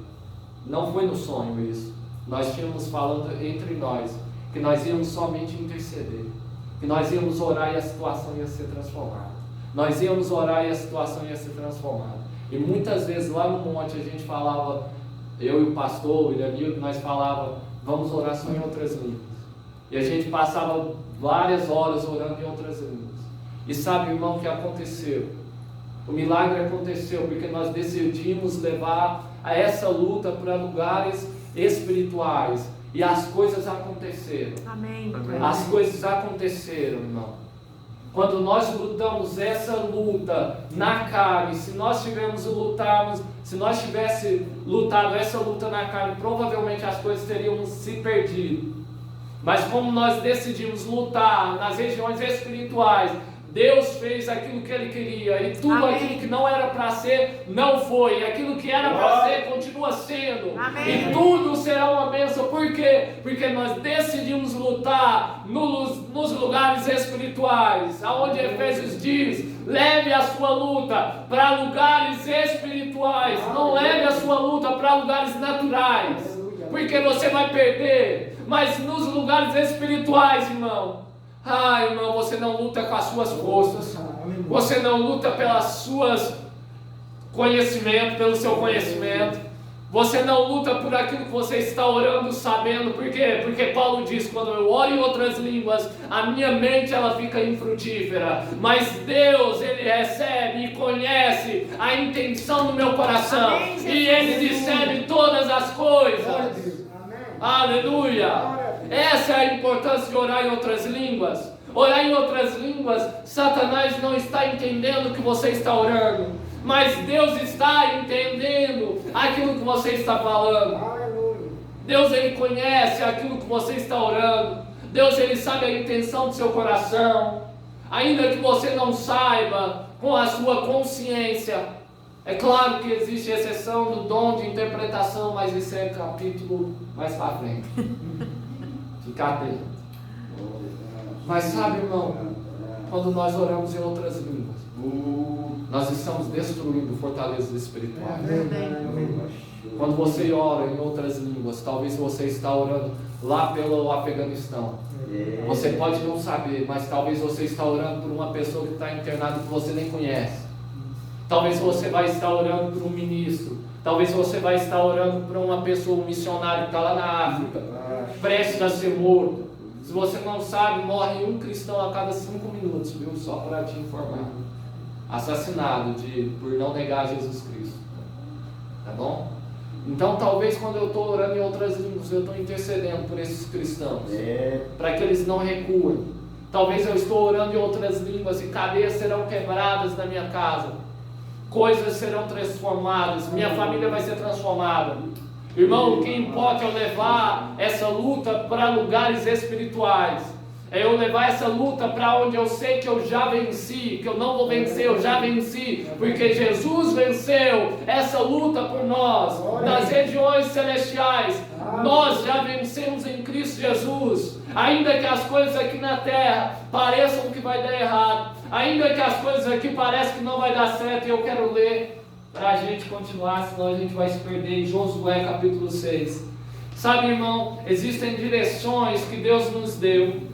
Não foi no sonho isso. Nós tínhamos falando entre nós que nós íamos somente interceder. Que nós íamos orar e a situação ia ser transformada. Nós íamos orar e a situação ia ser transformada. E muitas vezes lá no monte a gente falava, eu e o pastor, o Iranildo, nós falava, vamos orar só em outras línguas. E a gente passava várias horas orando em outras línguas. E sabe, irmão, o que aconteceu? O milagre aconteceu porque nós decidimos levar a essa luta para lugares espirituais. E as coisas aconteceram. Amém. As coisas aconteceram, irmão. Quando nós lutamos essa luta na carne, se nós tivéssemos lutado essa luta na carne, provavelmente as coisas teriam se perdido. Mas como nós decidimos lutar nas regiões espirituais, Deus fez aquilo que Ele queria, e tudo Amém. aquilo que não era para ser, não foi, e aquilo que era para ser, continua sendo. Amém. E tudo será uma bênção. Por quê? Porque nós decidimos lutar nos lugares espirituais, aonde Efésios diz: leve a sua luta para lugares espirituais, não leve a sua luta para lugares naturais, porque você vai perder. Mas nos lugares espirituais, irmão, irmão, você não luta com as suas forças, você não luta pelo seu conhecimento, você não luta por aquilo que você está orando sabendo. Por quê? Porque Paulo diz: quando eu oro em outras línguas, a minha mente ela fica infrutífera, mas Deus, Ele recebe e conhece a intenção do meu coração. Amém, e Ele discerne todas as coisas. Amém. Aleluia! Essa é a importância de orar em outras línguas. Orar em outras línguas, Satanás não está entendendo o que você está orando, mas Deus está entendendo aquilo que você está falando. Aleluia. Deus, Ele conhece aquilo que você está orando. Deus, Ele sabe a intenção do seu coração. Ainda que você não saiba com a sua consciência. É claro que existe exceção do dom de interpretação, mas isso é capítulo mais para frente. Fica atento. Mas sabe, irmão, quando nós oramos em outras línguas, nós estamos destruindo fortalezas espirituais. Quando você ora em outras línguas, talvez você está orando lá pelo Afeganistão. Você pode não saber, mas talvez você está orando por uma pessoa que está internada que você nem conhece. Talvez você vai estar orando por um ministro. Talvez você vai estar orando por uma pessoa, um missionário que está lá na África, prestes a ser morto. Se você não sabe, morre um cristão a cada 5 minutos, viu? Só para te informar. Assassinado por não negar Jesus Cristo. Tá bom? Então talvez quando eu estou orando em outras línguas, eu estou intercedendo por esses cristãos, para que eles não recuem. Talvez eu estou orando em outras línguas e cadeias serão quebradas na minha casa, coisas serão transformadas, minha família vai ser transformada. Irmão, o que importa é eu levar essa luta para lugares espirituais. É eu levar essa luta para onde eu sei que eu já venci, que eu não vou vencer, eu já venci, porque Jesus venceu essa luta por nós, nas regiões celestiais. Nós já vencemos em Cristo Jesus. Ainda que as coisas aqui na terra pareçam que vai dar errado, ainda que as coisas aqui pareçam que não vai dar certo, eu quero ler para a gente continuar, senão a gente vai se perder em Josué capítulo 6. Sabe, irmão, existem direções que Deus nos deu.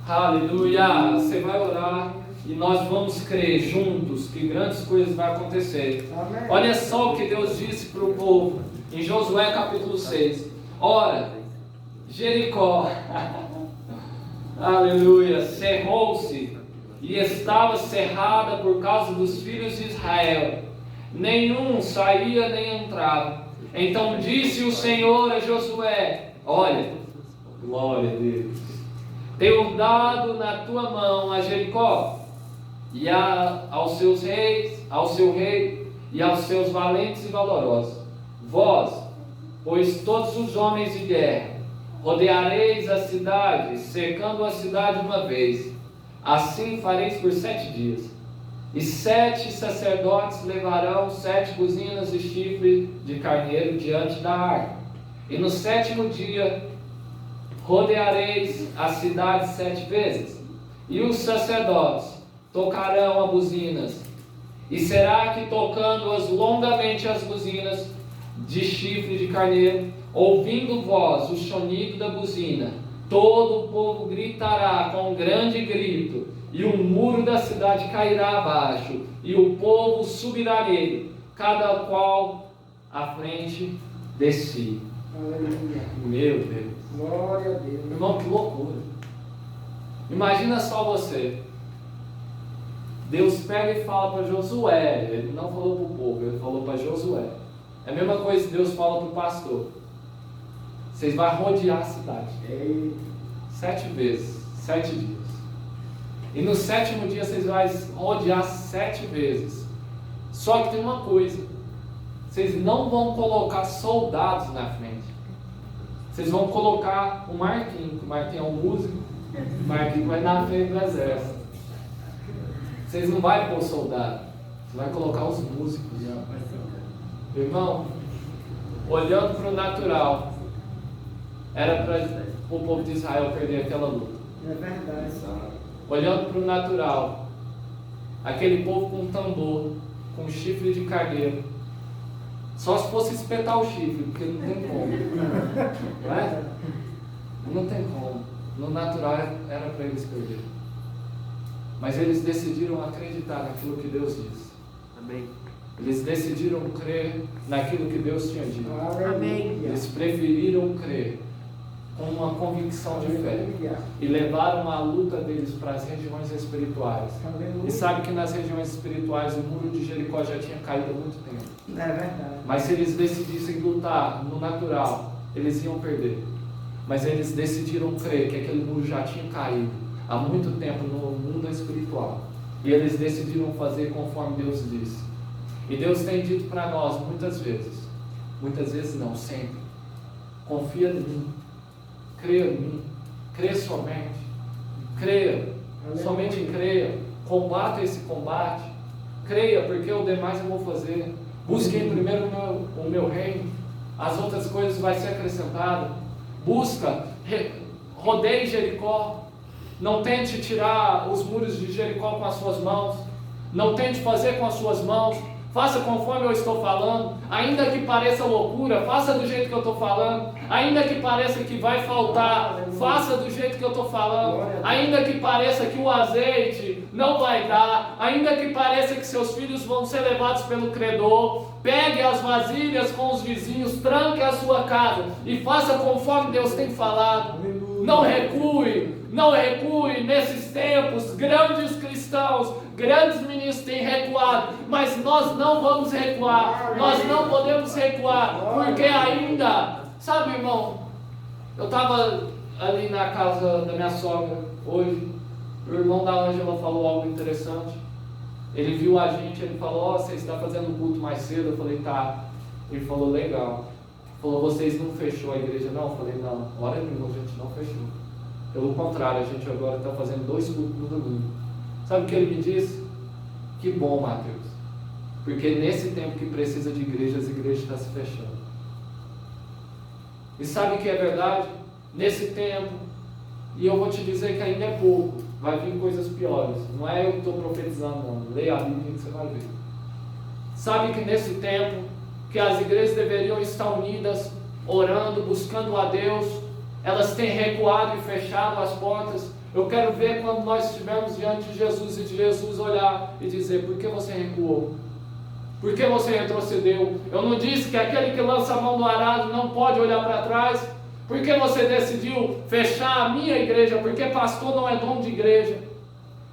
Aleluia! Você vai orar e nós vamos crer juntos que grandes coisas vão acontecer. Amém. Olha só o que Deus disse para o povo em Josué capítulo 6. Ora, Jericó, aleluia, cerrou-se e estava cerrada por causa dos filhos de Israel. Nenhum saía nem entrava. Então disse o Senhor a Josué: olha, glória a Deus, tenho dado na tua mão a Jericó e aos seus reis, ao seu rei e aos seus valentes e valorosos. Vós, pois todos os homens de guerra, rodeareis a cidade, cercando a cidade uma vez. Assim fareis por 7 dias. E 7 sacerdotes levarão 7 buzinas de chifre de carneiro diante da arca. E no 7º dia rodeareis a cidade 7 vezes. E os sacerdotes tocarão as buzinas. E será que tocando-as longamente as buzinas de chifre de carneiro, ouvindo vós o sonido da buzina, todo o povo gritará com um grande grito, e o muro da cidade cairá abaixo, e o povo subirá nele, cada qual à frente de si. Aleluia. Meu Deus. Glória a Deus. Irmão, que loucura. Imagina só você. Deus pega e fala para Josué, ele não falou para o povo, ele falou para Josué. É a mesma coisa que Deus fala para o pastor. Vocês vão rodear a cidade. 7 vezes, 7 dias. E no 7º dia vocês vão rodear 7 vezes. Só que tem uma coisa. Vocês não vão colocar soldados na frente. Vocês vão colocar o Marquinhos. O Marquinhos é um músico. O Marquinhos vai na frente do exército. Vocês não vão pôr soldado. Você vai colocar os músicos. Irmão, olhando para o natural, era para o povo de Israel perder aquela luta. É verdade. Olhando para o natural, aquele povo com tambor, com chifre de carneiro. Só se fosse espetar o chifre, porque não tem como. Não é? Não tem como. No natural era para eles perderem. Mas eles decidiram acreditar naquilo que Deus disse. Amém. Eles decidiram crer naquilo que Deus tinha dito. Amém. Eles preferiram crer com uma convicção de fé. E levaram a luta deles para as regiões espirituais. Aleluia. E sabe que nas regiões espirituais o muro de Jericó já tinha caído há muito tempo. É verdade. Mas se eles decidissem lutar no natural, eles iam perder. Mas eles decidiram crer que aquele muro já tinha caído há muito tempo no mundo espiritual. E eles decidiram fazer conforme Deus disse. E Deus tem dito para nós muitas vezes não, sempre: confia em mim, creia em mim, crê somente, creia, somente creia, combata esse combate, creia, porque o demais eu vou fazer. Busquem primeiro o meu reino, as outras coisas vai ser acrescentado. Busca, rodeie Jericó, não tente tirar os muros de Jericó com as suas mãos, não tente fazer com as suas mãos. Faça conforme eu estou falando, ainda que pareça loucura, faça do jeito que eu estou falando, ainda que pareça que vai faltar, faça do jeito que eu estou falando, ainda que pareça que o azeite não vai dar, ainda que pareça que seus filhos vão ser levados pelo credor, pegue as vasilhas com os vizinhos, tranque a sua casa e faça conforme Deus tem falado. Não recue, não recue. Nesses tempos, grandes cristãos, grandes ministros têm recuado, mas nós não vamos recuar, nós não podemos recuar, porque ainda, sabe, irmão, eu estava ali na casa da minha sogra hoje, o irmão da Ângela falou algo interessante. Ele viu a gente, ele falou: você está fazendo culto mais cedo? Eu falei: tá. Ele falou: legal. Ele falou: vocês não fechou a igreja? Não. Eu falei: não, hora nenhuma a gente não fechou. Pelo contrário, a gente agora está fazendo 2 cultos no domingo. Sabe o que ele me disse? Que bom, Mateus, porque nesse tempo que precisa de igreja, as igrejas estão se fechando. E sabe o que é verdade? Nesse tempo, e eu vou te dizer que ainda é pouco, vai vir coisas piores. Não é eu que estou profetizando, não. Leia a Bíblia que você vai ver. Sabe que nesse tempo, que as igrejas deveriam estar unidas, orando, buscando a Deus, elas têm recuado e fechado as portas. Eu quero ver quando nós estivermos diante de Jesus e de Jesus olhar e dizer: por que você recuou? Por que você retrocedeu? Eu não disse que aquele que lança a mão no arado não pode olhar para trás? Por que você decidiu fechar a minha igreja? Porque pastor não é dono de igreja.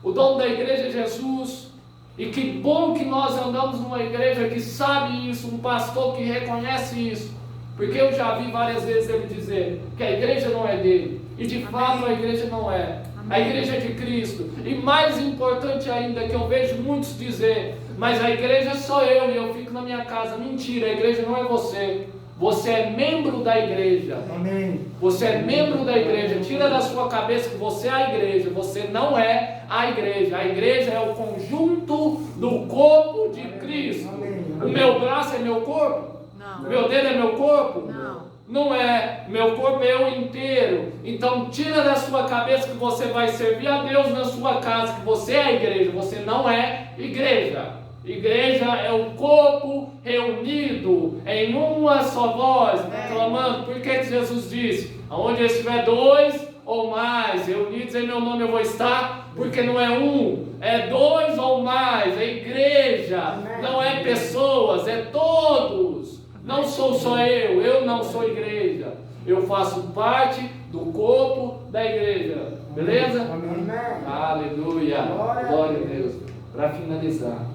O dono da igreja é Jesus. E que bom que nós andamos numa igreja que sabe isso, um pastor que reconhece isso. Porque eu já vi várias vezes ele dizer que a igreja não é dele. E de fato a igreja não é. A igreja é de Cristo. E mais importante ainda, que eu vejo muitos dizer: mas a igreja sou eu e eu fico na minha casa. Mentira, a igreja não é você. Você é membro da igreja. Amém. Você é membro da igreja. Tira da sua cabeça que você é a igreja. Você não é a igreja. A igreja é o conjunto do corpo de Cristo. Amém. O meu braço é meu corpo? Não. O meu dedo é meu corpo? Não. Não é. Meu corpo é eu inteiro. Então tira da sua cabeça que você vai servir a Deus na sua casa, que você é a igreja. Você não é igreja. Igreja é o corpo reunido em uma só voz, clamando. Por que Jesus disse: aonde estiver 2 ou mais reunidos em meu nome eu vou estar? Porque não é um, é 2 ou mais, é igreja, não é pessoas, é todos. Não sou só eu não sou igreja, eu faço parte do corpo da igreja, beleza? Amém. Aleluia, glória a Deus. para finalizar,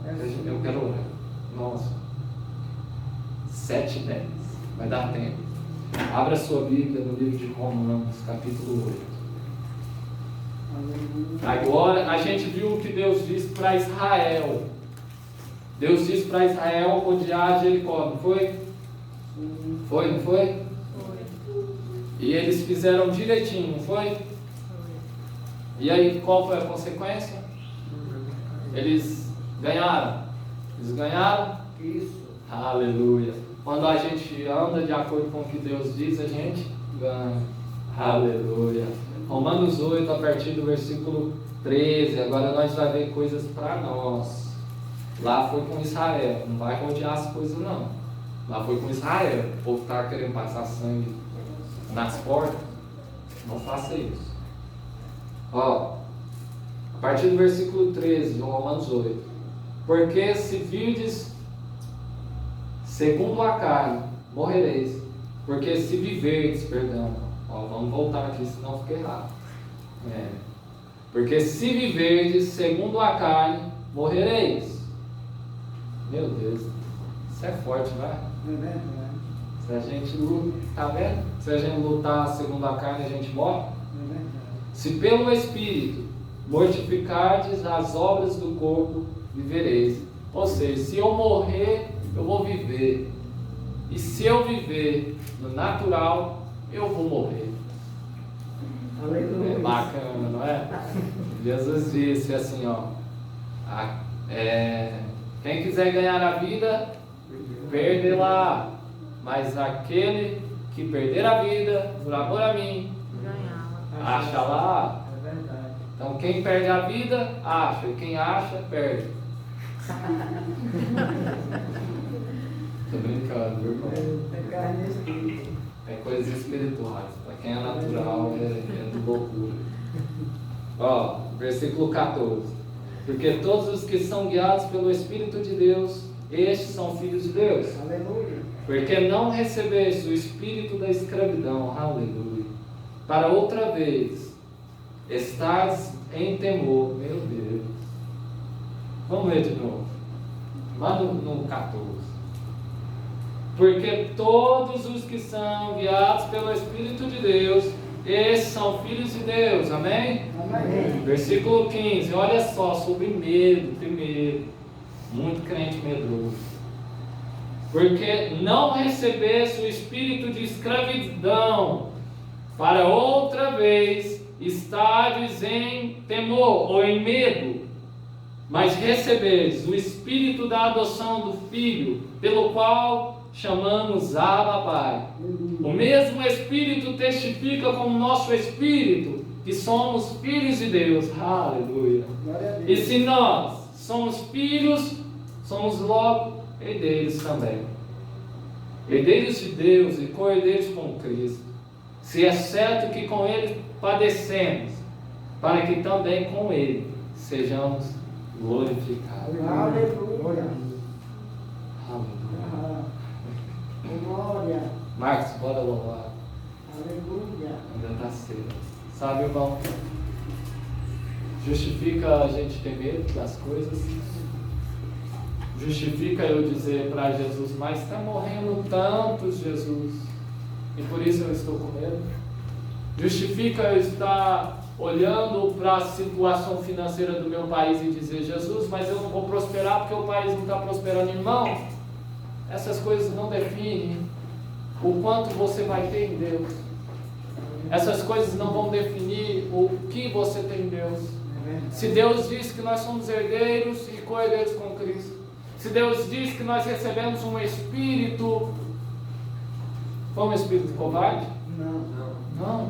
eu quero orar. Nossa, 7:10, vai dar tempo. Abra sua Bíblia no livro de Romanos, capítulo 8. Agora, a gente viu o que Deus disse para Israel. Deus disse para Israel odiar Jericó, não foi? Foi, não foi? Foi. E eles fizeram direitinho, não foi? E aí, qual foi a consequência? Eles ganharam. Eles ganharam? Isso. Aleluia. Quando a gente anda de acordo com o que Deus diz, a gente ganha. Aleluia. Romanos 8, a partir do versículo 13. Agora nós vamos ver coisas para nós. Lá foi com Israel. Não vai rodear as coisas, não. Lá foi com Israel. O povo está querendo passar sangue nas portas. Não faça isso. Ó, a partir do versículo 13 de Romanos 8. Porque se virdes segundo a carne, morrereis. Porque se viverdes, perdão. Ó, vamos voltar aqui, senão fica errado. Porque se viverdes segundo a carne, morrereis. Meu Deus, isso é forte, não é? Se a gente luta, tá vendo? Se a gente lutar segundo a carne, a gente morre. Se pelo Espírito mortificardes as obras do corpo, vivereis. Ou seja, se eu morrer, eu vou viver. E se eu viver no natural, eu vou morrer. É bacana, não é? Jesus disse assim, ó. Quem quiser ganhar a vida, perderá. Mas aquele que perder a vida, por amor a mim, acha lá. É verdade. Então quem perde a vida, acha. E quem acha, perde. Tô brincando, viu, irmão? É coisas espirituais. Para quem é natural, é de loucura. Ó, versículo 14. Porque todos os que são guiados pelo Espírito de Deus, estes são filhos de Deus. Aleluia. Porque não recebeste o espírito da escravidão, aleluia, para outra vez estás em temor, meu Deus. Vamos ler de novo. Lá no 14. Porque todos os que são guiados pelo Espírito de Deus, esses são filhos de Deus, amém? Amém. Versículo 15, olha só, sobre medo, primeiro. Muito crente medroso. Porque não recebeste o espírito de escravidão, para outra vez estardes em temor ou em medo, mas recebeis o espírito da adoção do Filho, pelo qual chamamos Abba Pai. O mesmo Espírito testifica com o nosso espírito que somos filhos de Deus. Aleluia. E se nós somos filhos, somos logo herdeiros também. Herdeiros de Deus e co-herdeiros com Cristo. Se é certo que com Ele padecemos, para que também com Ele sejamos glorificados. Aleluia. Aleluia. Glória. Marcos, bora louvar. Aleluia. Ainda está cedo. Sabe, irmão? Justifica a gente ter medo das coisas. Justifica eu dizer para Jesus, mas está morrendo tantos, Jesus, e por isso eu estou com medo. Justifica eu estar olhando para a situação financeira do meu país e dizer, Jesus, mas eu não vou prosperar porque o país não está prosperando. Irmão, essas coisas não definem o quanto você vai ter em Deus. Essas coisas não vão definir o que você tem em Deus. Se Deus diz que nós somos herdeiros e co-herdeiros com Cristo, se Deus diz que nós recebemos um espírito, foi um espírito covarde? Não.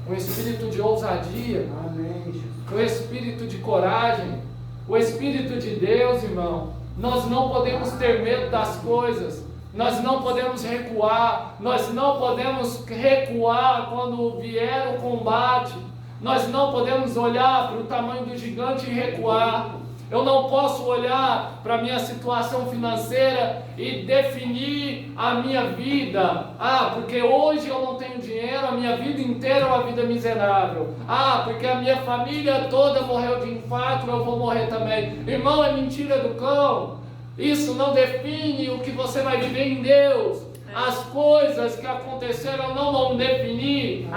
Um espírito de ousadia. Amém. Um espírito de coragem. O Espírito de Deus, irmão. Nós não podemos ter medo das coisas. Nós não podemos recuar. Nós não podemos recuar quando vier o combate. Nós não podemos olhar para o tamanho do gigante e recuar. Eu não posso olhar para a minha situação financeira e definir a minha vida. Porque hoje eu não tenho dinheiro, a minha vida inteira é uma vida miserável. Porque a minha família toda morreu de infarto, eu vou morrer também. Irmão, é mentira do cão. Isso não define o que você vai viver em Deus. As coisas que aconteceram não vão definir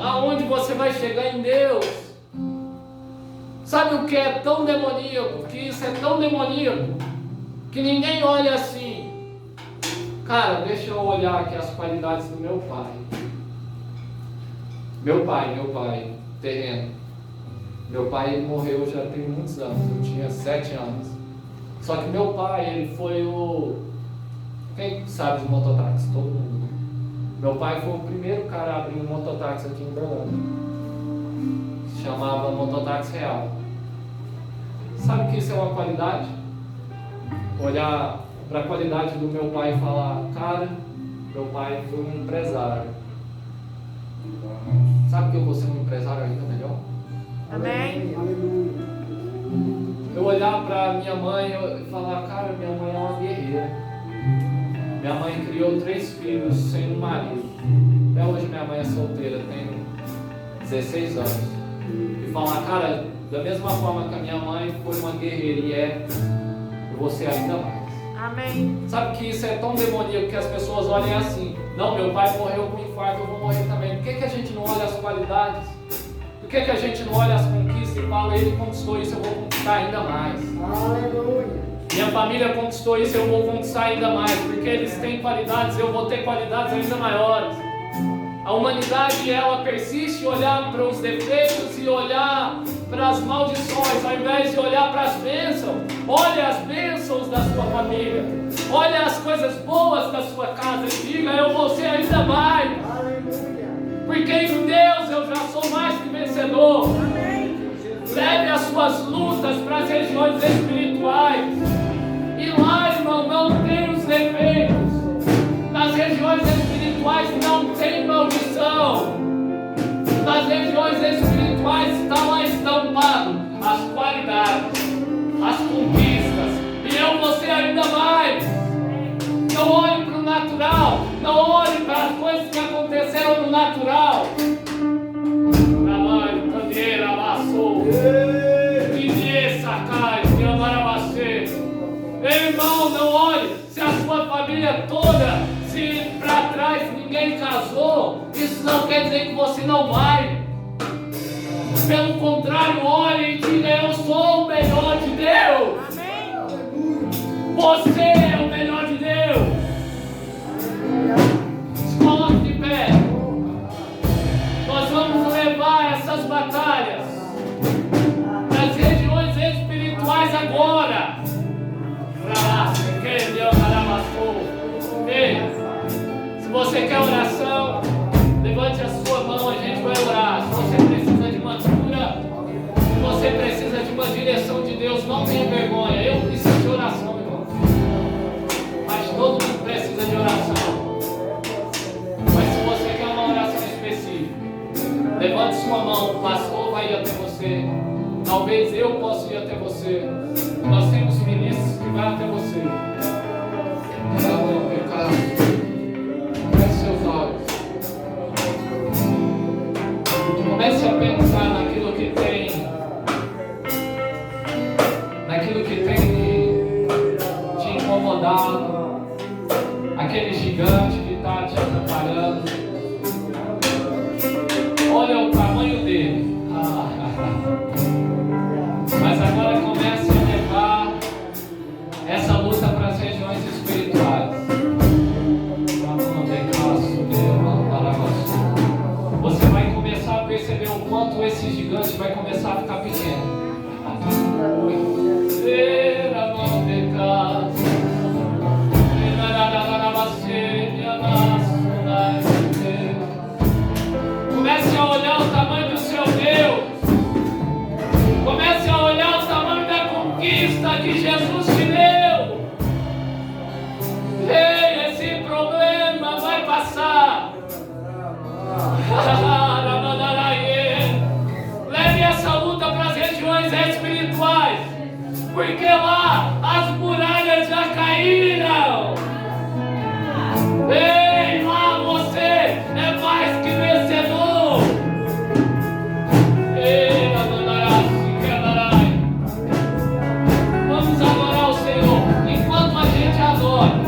aonde você vai chegar em Deus. Sabe o que é tão demoníaco? Que isso é tão demoníaco que ninguém olha assim. Cara, deixa eu olhar aqui as qualidades do meu pai. Meu pai, terreno. Meu pai morreu já tem muitos anos, eu tinha 7 anos. Só que meu pai, ele foi quem sabe de mototáxi? Todo mundo. Meu pai foi o primeiro cara a abrir um mototáxi aqui em Berlândia. Se chamava Mototáxi Real. Sabe que isso é uma qualidade? Olhar para a qualidade do meu pai e falar, cara, meu pai foi um empresário. Sabe que eu vou ser um empresário ainda melhor? Amém. Eu olhar para minha mãe e falar, cara, minha mãe é uma guerreira. Minha mãe criou 3 filhos sem um marido. Até hoje minha mãe é solteira, tem 16 anos. E falar, cara, da mesma forma que a minha mãe foi uma guerreira e eu vou ser ainda mais. Amém. Sabe que isso é tão demoníaco que as pessoas olhem assim, não, meu pai morreu com infarto, eu vou morrer também. Por que a gente não olha as qualidades? Por que a gente não olha as conquistas e fala, ele conquistou isso, eu vou conquistar ainda mais? Aleluia. Minha família conquistou isso, eu vou conquistar ainda mais. Porque eles têm qualidades, eu vou ter qualidades ainda maiores. A humanidade, ela persiste em olhar para os defeitos e olhar para as maldições, ao invés de olhar para as bênçãos. Olha as bênçãos da sua família, olha as coisas boas da sua casa e diga, eu vou ser ainda mais. Aleluia. Porque em Deus eu já sou mais que vencedor. Amém. Leve as suas lutas para as regiões espirituais. E lá, irmão, não tem os defeitos. Nas regiões espirituais não tem maldição. Nas regiões espirituais está lá estampado as qualidades, as conquistas. E eu vou ser ainda mais. Não olhe para o natural. Não olhe para as coisas que aconteceram no natural. Trabalho, candeira, amassou. Irmão, não olhe. Se a sua família toda, se para trás ninguém casou, isso não quer dizer que você não vai. Pelo contrário, olhe e diga, eu sou o melhor de Deus. Amém. Você é o melhor de Deus. Se coloque de pé. Nós vamos levar essas batalhas nas regiões espirituais agora. Ei, se você quer oração, levante a sua mão, a gente vai orar. Se você precisa de uma cura, se você precisa de uma direção de Deus, não tenha vergonha. Eu preciso de oração, irmão. Mas todo mundo precisa de oração. Mas se você quer uma oração específica, levante sua mão, o pastor vai ir até você. Talvez eu possa ir até você. Nós temos ministros que vão até você. Feche seus olhos. Comece a pensar naquilo que tem te incomodado, aquele gigante que está te atrapalhando. Olha o tamanho dele. Mas agora comece a levar essa luta para as regiões espirituais. Você vai começar a perceber o quanto esse gigante vai começar a ficar pequeno. Comece a olhar o tamanho do seu Deus. Comece a olhar o tamanho da conquista que Jesus te deu. Ei, esse problema vai passar. Leve essa luta para as regiões espirituais. porque lá as muralhas já caíram. Ei, lá você é mais que vencedor. Ei, vamos adorar o Senhor. Enquanto a gente adora,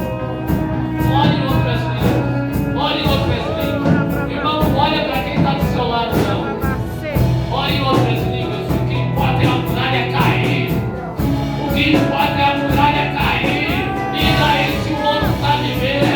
olhe em outras línguas. Olhe em outras línguas. Irmão, não olha para quem está do seu lado, não. Olhe em outras línguas. O que importa é a muralha cair. O que importa é a muralha cair. E daí se o outro está vivendo?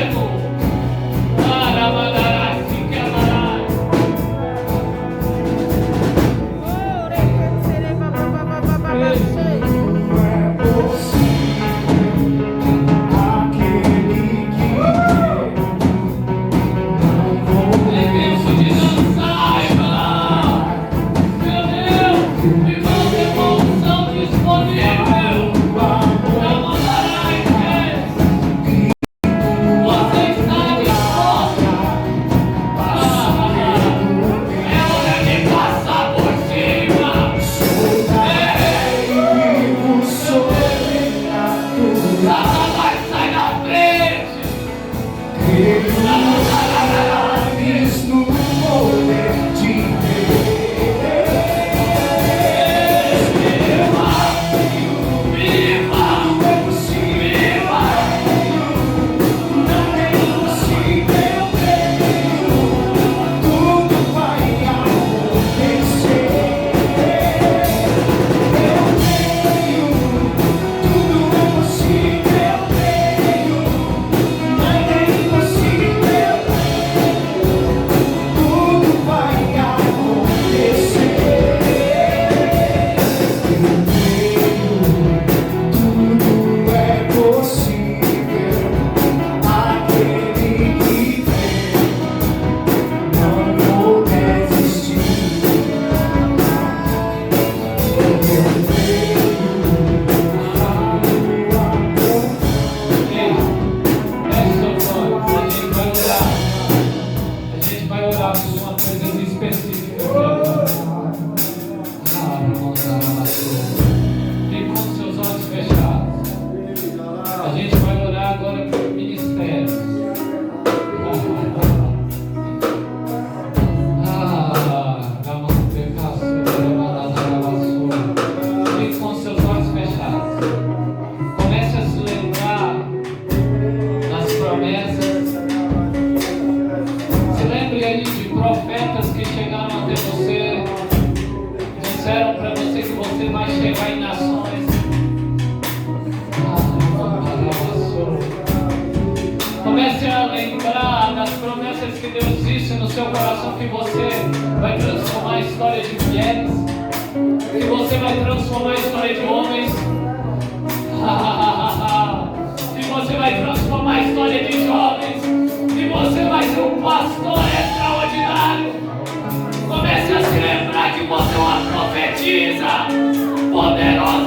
Comece a se lembrar que você é uma profetisa poderosa.